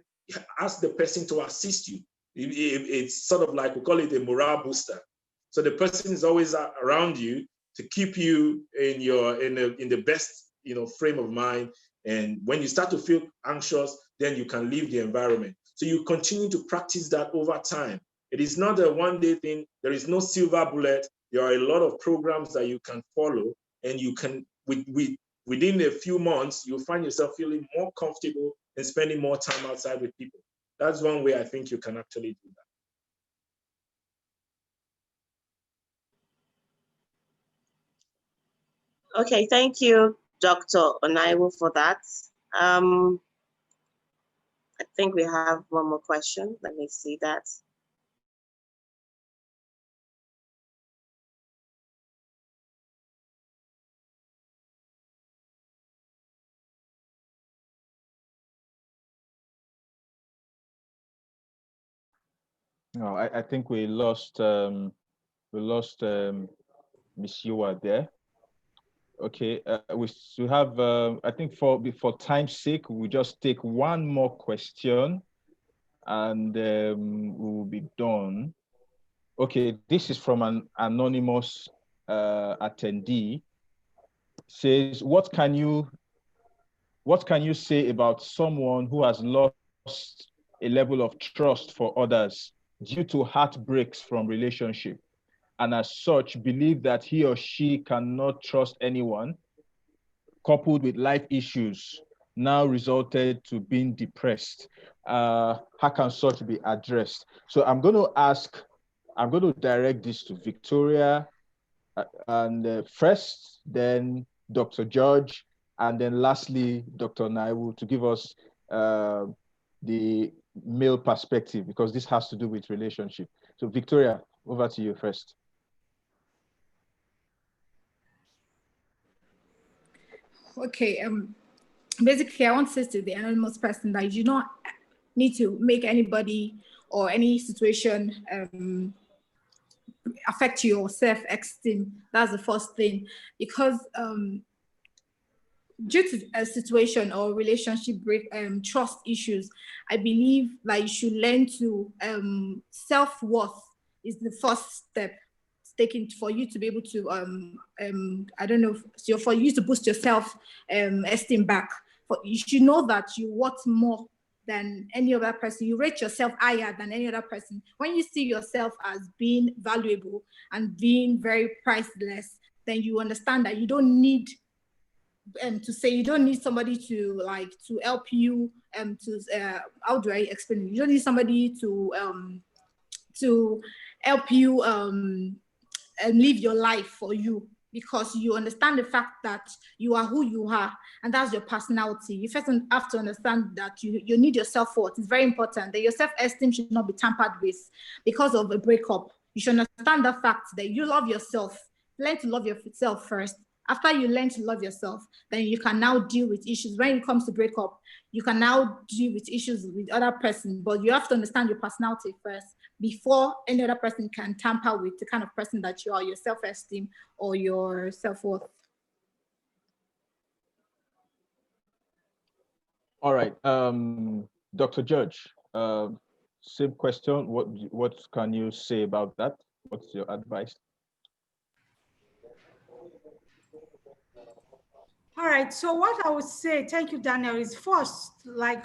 ask the person to assist you. It's sort of like, we call it a morale booster. So the person is always around you to keep you in the best frame of mind. And when you start to feel anxious, then you can leave the environment. So you continue to practice that over time. It is not a one-day thing. There is no silver bullet. There are a lot of programs that you can follow, and you can, within a few months, you'll find yourself feeling more comfortable and spending more time outside with people. That's one way I think you can actually do that. Okay, thank you, Dr. Onaiwo, for that. I think we have one more question. Let me see that. No, I think we lost Miss Yua there. Okay, we have I think for time's sake, we'll just take one more question, and we will be done. Okay, this is from an anonymous attendee. Says, what can you say about someone who has lost a level of trust for others due to heartbreaks from relationship, and as such believe that he or she cannot trust anyone, coupled with life issues, now resulted to being depressed? How can such be addressed? So I'm going to direct this to Victoria, and first, then Dr. George, and then lastly, Dr. Naiwu, to give us the male perspective, because this has to do with relationship. So Victoria, over to you first. Okay, basically I want to say to the anonymous person that you don't need to make anybody or any situation affect your self-esteem. That's the first thing, because due to a situation or relationship break, trust issues, I believe that you should learn to self-worth is the first step taken for you to be able to I don't know, so for you to boost your self esteem back. You should know that you worth more than any other person. You rate yourself higher than any other person. When you see yourself as being valuable and being very priceless, then you understand that you don't need you don't need somebody to help you how do I explain it? You don't need somebody to help you and live your life for you. because you understand the fact that you are who you are, and that's your personality. You first have to understand that you need your self-worth. It's very important that your self-esteem should not be tampered with because of a breakup. You should understand the fact that you love yourself. Learn to love yourself first. After you learn to love yourself, then you can now deal with issues. When it comes to breakup, you can now deal with issues with other person, but you have to understand your personality first before any other person can tamper with the kind of person that you are, your self-esteem or your self-worth. All right, Dr. Judge, same question. What can you say about that? What's your advice? All right, so what I would say, thank you, Daniel, is first, like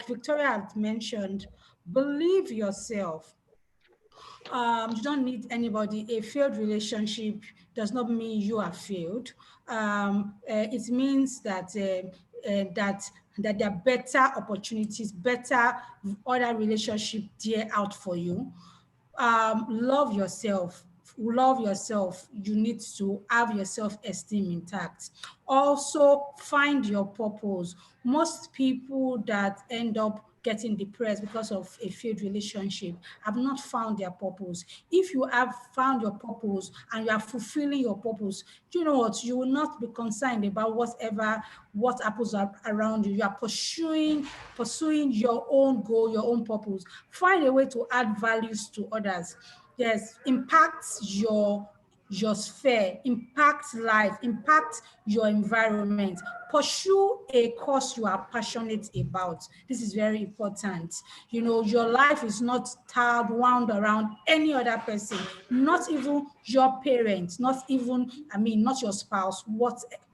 Victoria had mentioned, believe yourself. You don't need anybody. A failed relationship does not mean you are failed. It means that that there are better opportunities, better other relationship there out for you. Love yourself. Love yourself. You need to have your self-esteem intact. Also, find your purpose. Most people that end up getting depressed because of a failed relationship have not found their purpose. If you have found your purpose and you are fulfilling your purpose, do you know what? You will not be concerned about what happens around you. You are pursuing your own goal, your own purpose. Find a way to add values to others. Yes, impacts your sphere, impact life, impact your environment. Pursue a cause you are passionate about. This is very important. You know, your life is not wound around any other person, not even your parents, not even, not your spouse,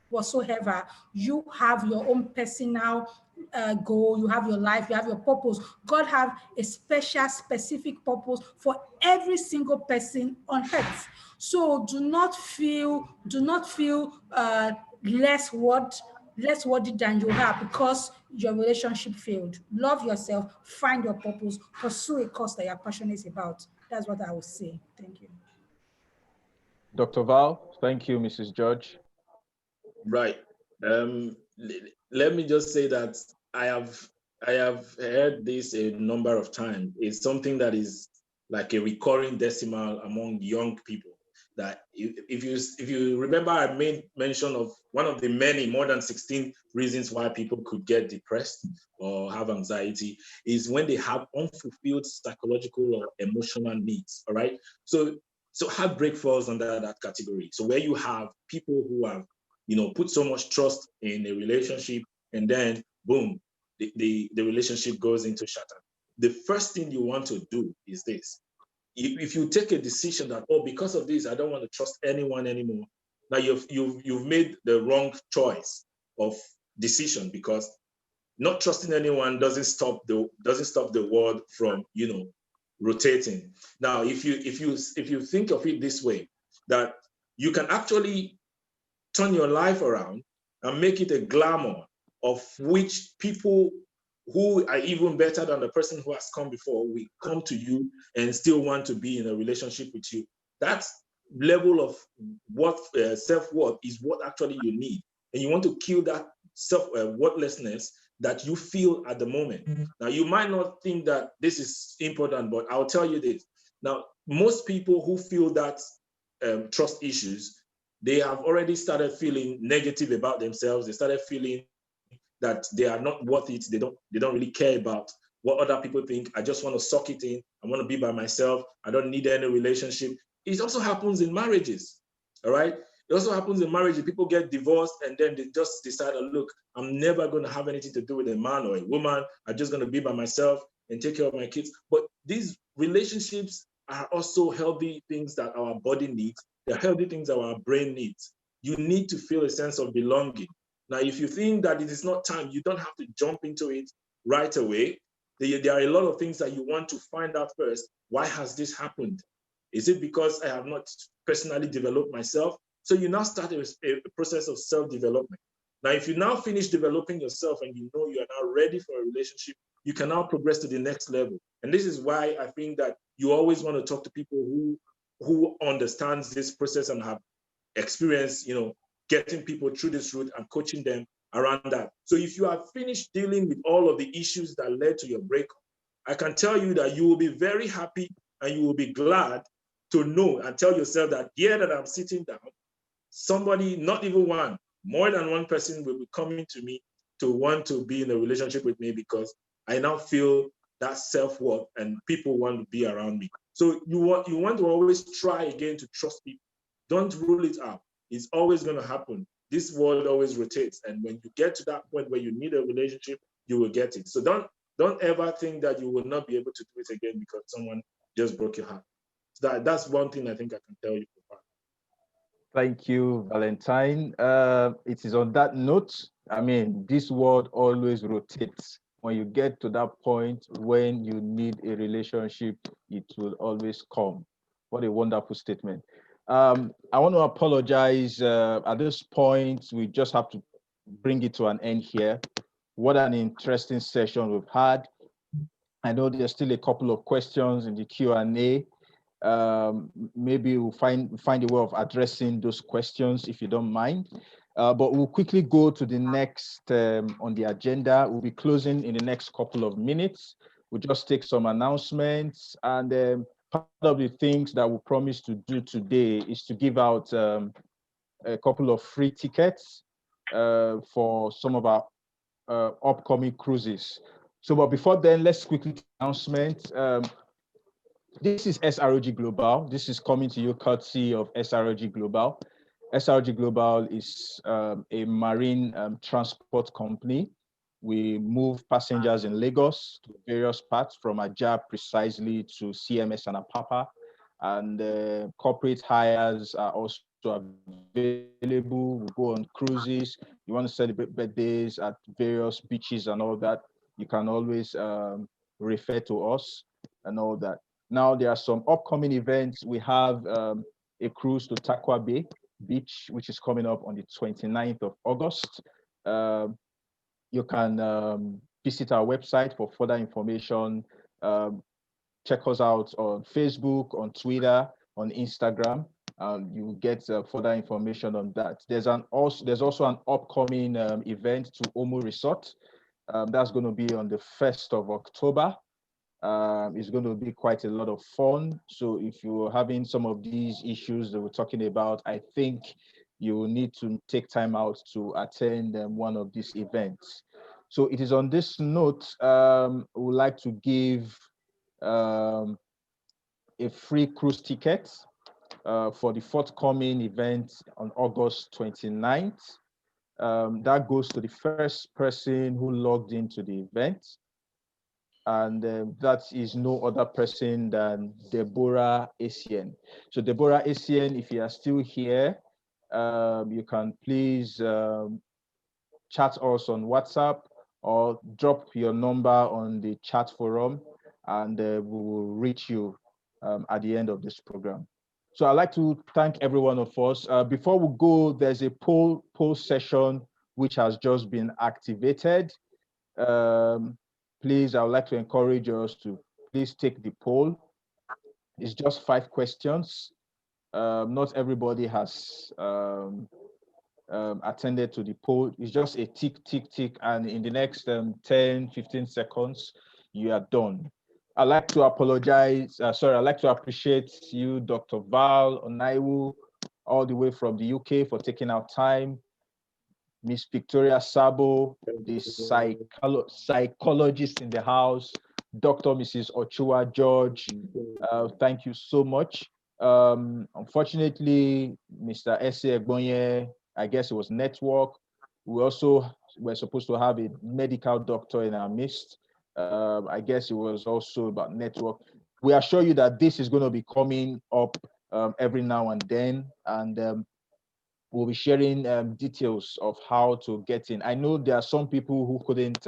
whatsoever. You have your own personal goal, you have your life, you have your purpose. God have a special, specific purpose for every single person on earth. So do not feel less worthy than you are because your relationship failed. Love yourself, find your purpose, pursue a cause that you're passionate about. That's what I would say. Thank you. Dr. Val, thank you, Mrs. Judge. Right. Let me just say that I have heard this a number of times. It's something that is like a recurring decimal among young people. That if you remember, I made mention of one of the many, more than 16 reasons why people could get depressed or have anxiety is when they have unfulfilled psychological or emotional needs. All right. So heartbreak falls under that category. So where you have people who have put so much trust in a relationship, and then boom, the relationship goes into shatter. The first thing you want to do is this. If you take a decision that, oh, because of this, I don't want to trust anyone anymore. Now you've made the wrong choice of decision, because not trusting anyone doesn't stop the world from rotating. Now, if you think of it this way, that you can actually turn your life around and make it a glamour of which people who are even better than the person who has come before will come to you and still want to be in a relationship with you. That level of self-worth is what actually you need. And you want to kill that self-worthlessness that you feel at the moment. Mm-hmm. Now, you might not think that this is important, but I'll tell you this. Now, most people who feel that trust issues, they have already started feeling negative about themselves. They started feeling that they are not worth it. They don't really care about what other people think. I just want to suck it in. I want to be by myself. I don't need any relationship. It also happens in marriages. All right. It also happens in marriages. People get divorced and then they just decide, oh, look, I'm never going to have anything to do with a man or a woman. I'm just going to be by myself and take care of my kids. But these relationships are also healthy things that our body needs. They're healthy things that our brain needs. You need to feel a sense of belonging. Now, if you think that it is not time, you don't have to jump into it right away. There are a lot of things that you want to find out first. Why has this happened? Is it because I have not personally developed myself? So you now start a process of self-development. Now, if you now finish developing yourself and you know you are now ready for a relationship, you can now progress to the next level. And this is why I think that you always want to talk to people who understands this process and have experience, getting people through this route and coaching them around that. So if you are finished dealing with all of the issues that led to your breakup, I can tell you that you will be very happy and you will be glad to know and tell yourself that here that I'm sitting down, somebody, not even one, more than one person will be coming to me to want to be in a relationship with me because I now feel that self-worth and people want to be around me. So you want to always try again to trust people. Don't rule it out. It's always going to happen. This world always rotates. And when you get to that point where you need a relationship, you will get it. So don't ever think that you will not be able to do it again because someone just broke your heart. So that's one thing I think I can tell you. Thank you, Valentine. It is on that note, I mean, this world always rotates. When you get to that point when you need a relationship, it will always come. What a wonderful statement. I want to apologize. At this point, we just have to bring it to an end here. What an interesting session we've had. I know there's still a couple of questions in the Q&A. Maybe we'll find a way of addressing those questions if you don't mind. But we'll quickly go to the next on the agenda. We'll be closing in the next couple of minutes. We'll just take some announcements, and part of the things that we promise to do today is to give out a couple of free tickets for some of our upcoming cruises. So, but before then, let's quickly announcement. This is SROG Global. This is coming to you courtesy of SROG Global. SROG Global is a marine transport company. We move passengers in Lagos to various parts from Ajah precisely to CMS and Apapa. And corporate hires are also available. We go on cruises. You want to celebrate birthdays at various beaches and all that, you can always refer to us and all that. Now, there are some upcoming events. We have a cruise to Takwa Bay Beach, which is coming up on the 29th of August. You can visit our website for further information. Check us out on Facebook, on Twitter, on Instagram. You will get further information on that. There's also an upcoming event to Omu Resort. That's going to be on the 1st of October. It's going to be quite a lot of fun. So if you're having some of these issues that we're talking about, I think you will need to take time out to attend one of these events. So it is on this note, we would like to give a free cruise ticket for the forthcoming event on August 29th. That goes to the first person who logged into the event. And that is no other person than Deborah Essien. So Deborah Essien, if you are still here, you can please chat us on WhatsApp or drop your number on the chat forum, and we will reach you at the end of this program. So I'd like to thank every one of us. Before we go, there's a poll session which has just been activated. Please, I would like to encourage us to please take the poll. It's just 5 questions. Not everybody has attended to the poll. It's just a tick, tick, tick, and in the next 10, 15 seconds, you are done. I'd like to apologize. I'd like to appreciate you, Dr. Val Onaiwu, all the way from the UK for taking our time. Miss Victoria Sabo, the psychologist in the house, Dr. Mrs. Ochua George, thank you so much. Unfortunately, Mr. Ese Egbonye, I guess it was network. We also were supposed to have a medical doctor in our midst. I guess it was also about network. We assure you that this is going to be coming up every now and then, and we'll be sharing details of how to get in. I know there are some people who couldn't,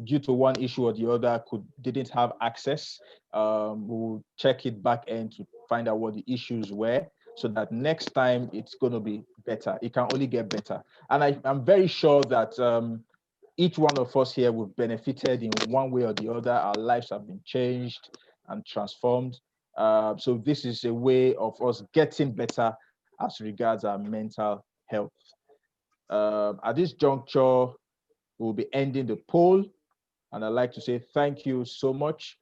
due to one issue or the other, didn't have access. We'll check it back end to find out what the issues were, so that next time it's going to be better. It can only get better. And I'm very sure that each one of us here will benefited in one way or the other. Our lives have been changed and transformed. So this is a way of us getting better as regards our mental health. At this juncture, we'll be ending the poll, and I'd like to say thank you so much.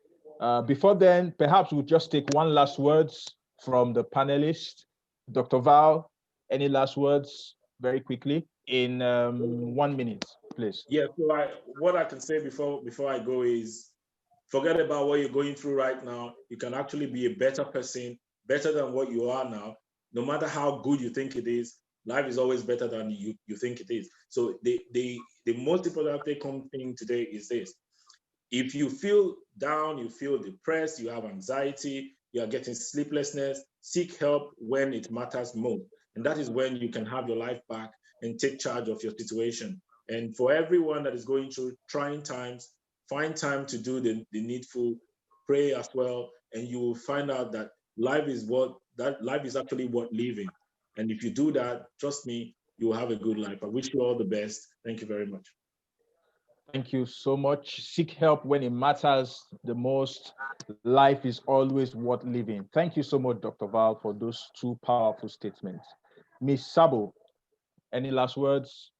Before then, perhaps we'll just take one last words from the panelists. Dr. Val, any last words very quickly in 1 minute, please? Yeah, so what I can say before I go is forget about what you're going through right now. You can actually be a better person, better than what you are now. No matter how good you think it is, life is always better than you think it is. So the most important take-home thing today is this. If you feel down, you feel depressed, you have anxiety, you are getting sleeplessness, seek help when it matters most. And that is when you can have your life back and take charge of your situation. And for everyone that is going through trying times, find time to do the needful, pray as well, and you will find out that life is actually worth living. And if you do that, trust me, you will have a good life. I wish you all the best. Thank you very much. Thank you so much. Seek help when it matters the most. Life is always worth living. Thank you so much, Dr. Val, for those two powerful statements. Miss Sabo, any last words?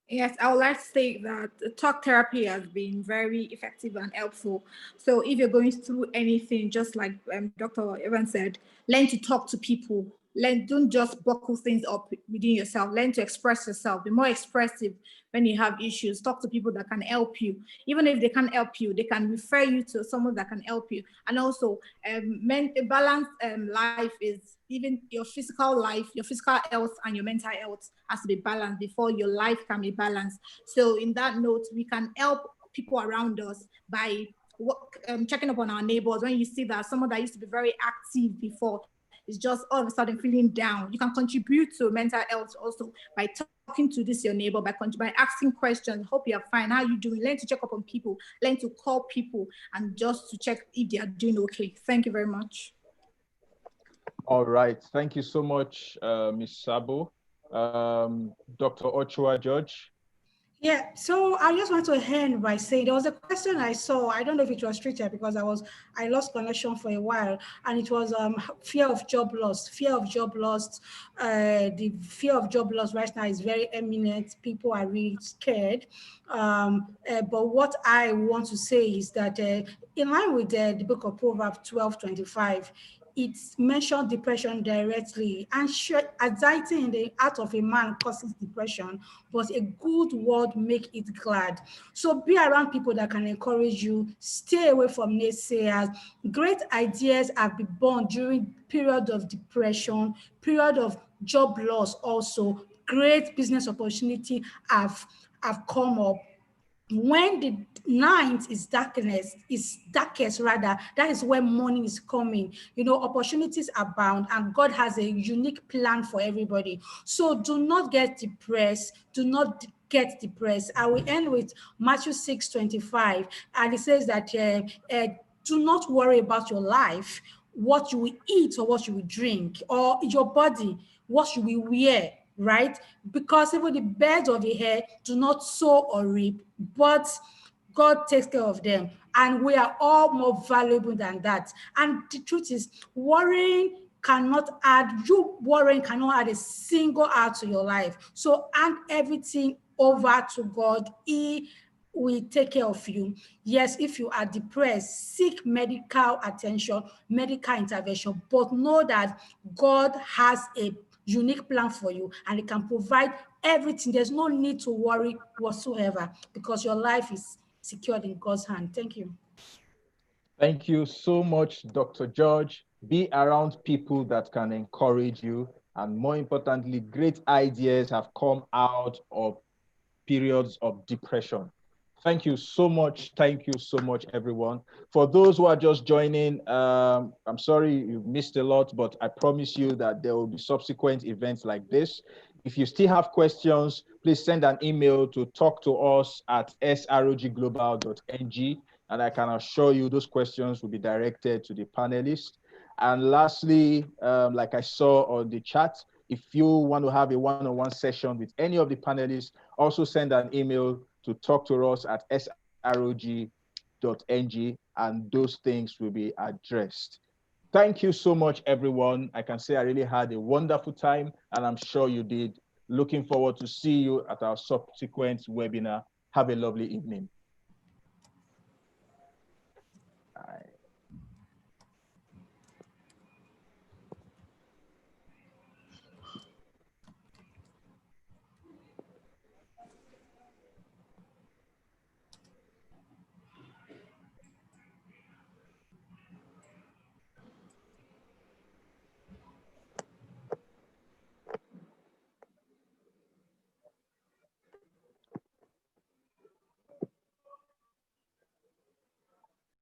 Yes, I would like to say that talk therapy has been very effective and helpful. So if you're going through anything, just like Dr. Evan said, learn to talk to people. Don't just buckle things up within yourself. Learn to express yourself. Be more expressive when you have issues. Talk to people that can help you. Even if they can't help you, they can refer you to someone that can help you. And also, a balanced life is even your physical life, your physical health and your mental health has to be balanced before your life can be balanced. So in that note, we can help people around us by checking up on our neighbors. When you see that someone that used to be very active before is just all of a sudden feeling down, you can contribute to mental health also by talking to this your neighbor, by asking questions. Hope you're fine. How are you doing? Learn to check up on people, learn to call people, and just to check if they are doing okay. Thank you very much. All right. Thank you so much, Ms. Sabo. Dr. Ochua George. Yeah, so I just want to end by saying there was a question I saw. I don't know if it was treated because I lost connection for a while, and it was fear of job loss. Fear of job loss. The fear of job loss right now is very eminent. People are really scared. But what I want to say is that in line with the book of Proverbs 12:25. It's mentioned depression directly, and anxiety in the heart of a man causes depression, but a good word make it glad. So be around people that can encourage you. Stay away from naysayers. Great ideas have been born during period of depression, period of job loss. Also, great business opportunity have come up. When the night is darkest rather, that is when morning is coming. Opportunities abound, and God has a unique plan for everybody. So do not get depressed. I will end with Matthew 6:25, and it says that do not worry about your life, what you will eat or what you will drink, or your body, what you will wear, right? Because even the birds of the air do not sow or reap, but God takes care of them. And we are all more valuable than that. And the truth is, worrying cannot add a single hour to your life. So hand everything over to God. He will take care of you. Yes, if you are depressed, seek medical attention, medical intervention, but know that God has a unique plan for you and it can provide everything. There's no need to worry whatsoever because your life is secured in God's hand. Thank you. Thank you so much, Dr. George. Be around people that can encourage you. And more importantly, great ideas have come out of periods of depression. Thank you so much. Thank you so much, everyone. For those who are just joining, I'm sorry you missed a lot, but I promise you that there will be subsequent events like this. If you still have questions, please send an email to talktous@srogglobal.ng, and I can assure you those questions will be directed to the panelists. And lastly, like I saw on the chat, if you want to have a one-on-one session with any of the panelists, also send an email to talktous@srog.ng, and those things will be addressed. Thank you so much, everyone. I can say I really had a wonderful time, and I'm sure you did. Looking forward to see you at our subsequent webinar. Have a lovely evening.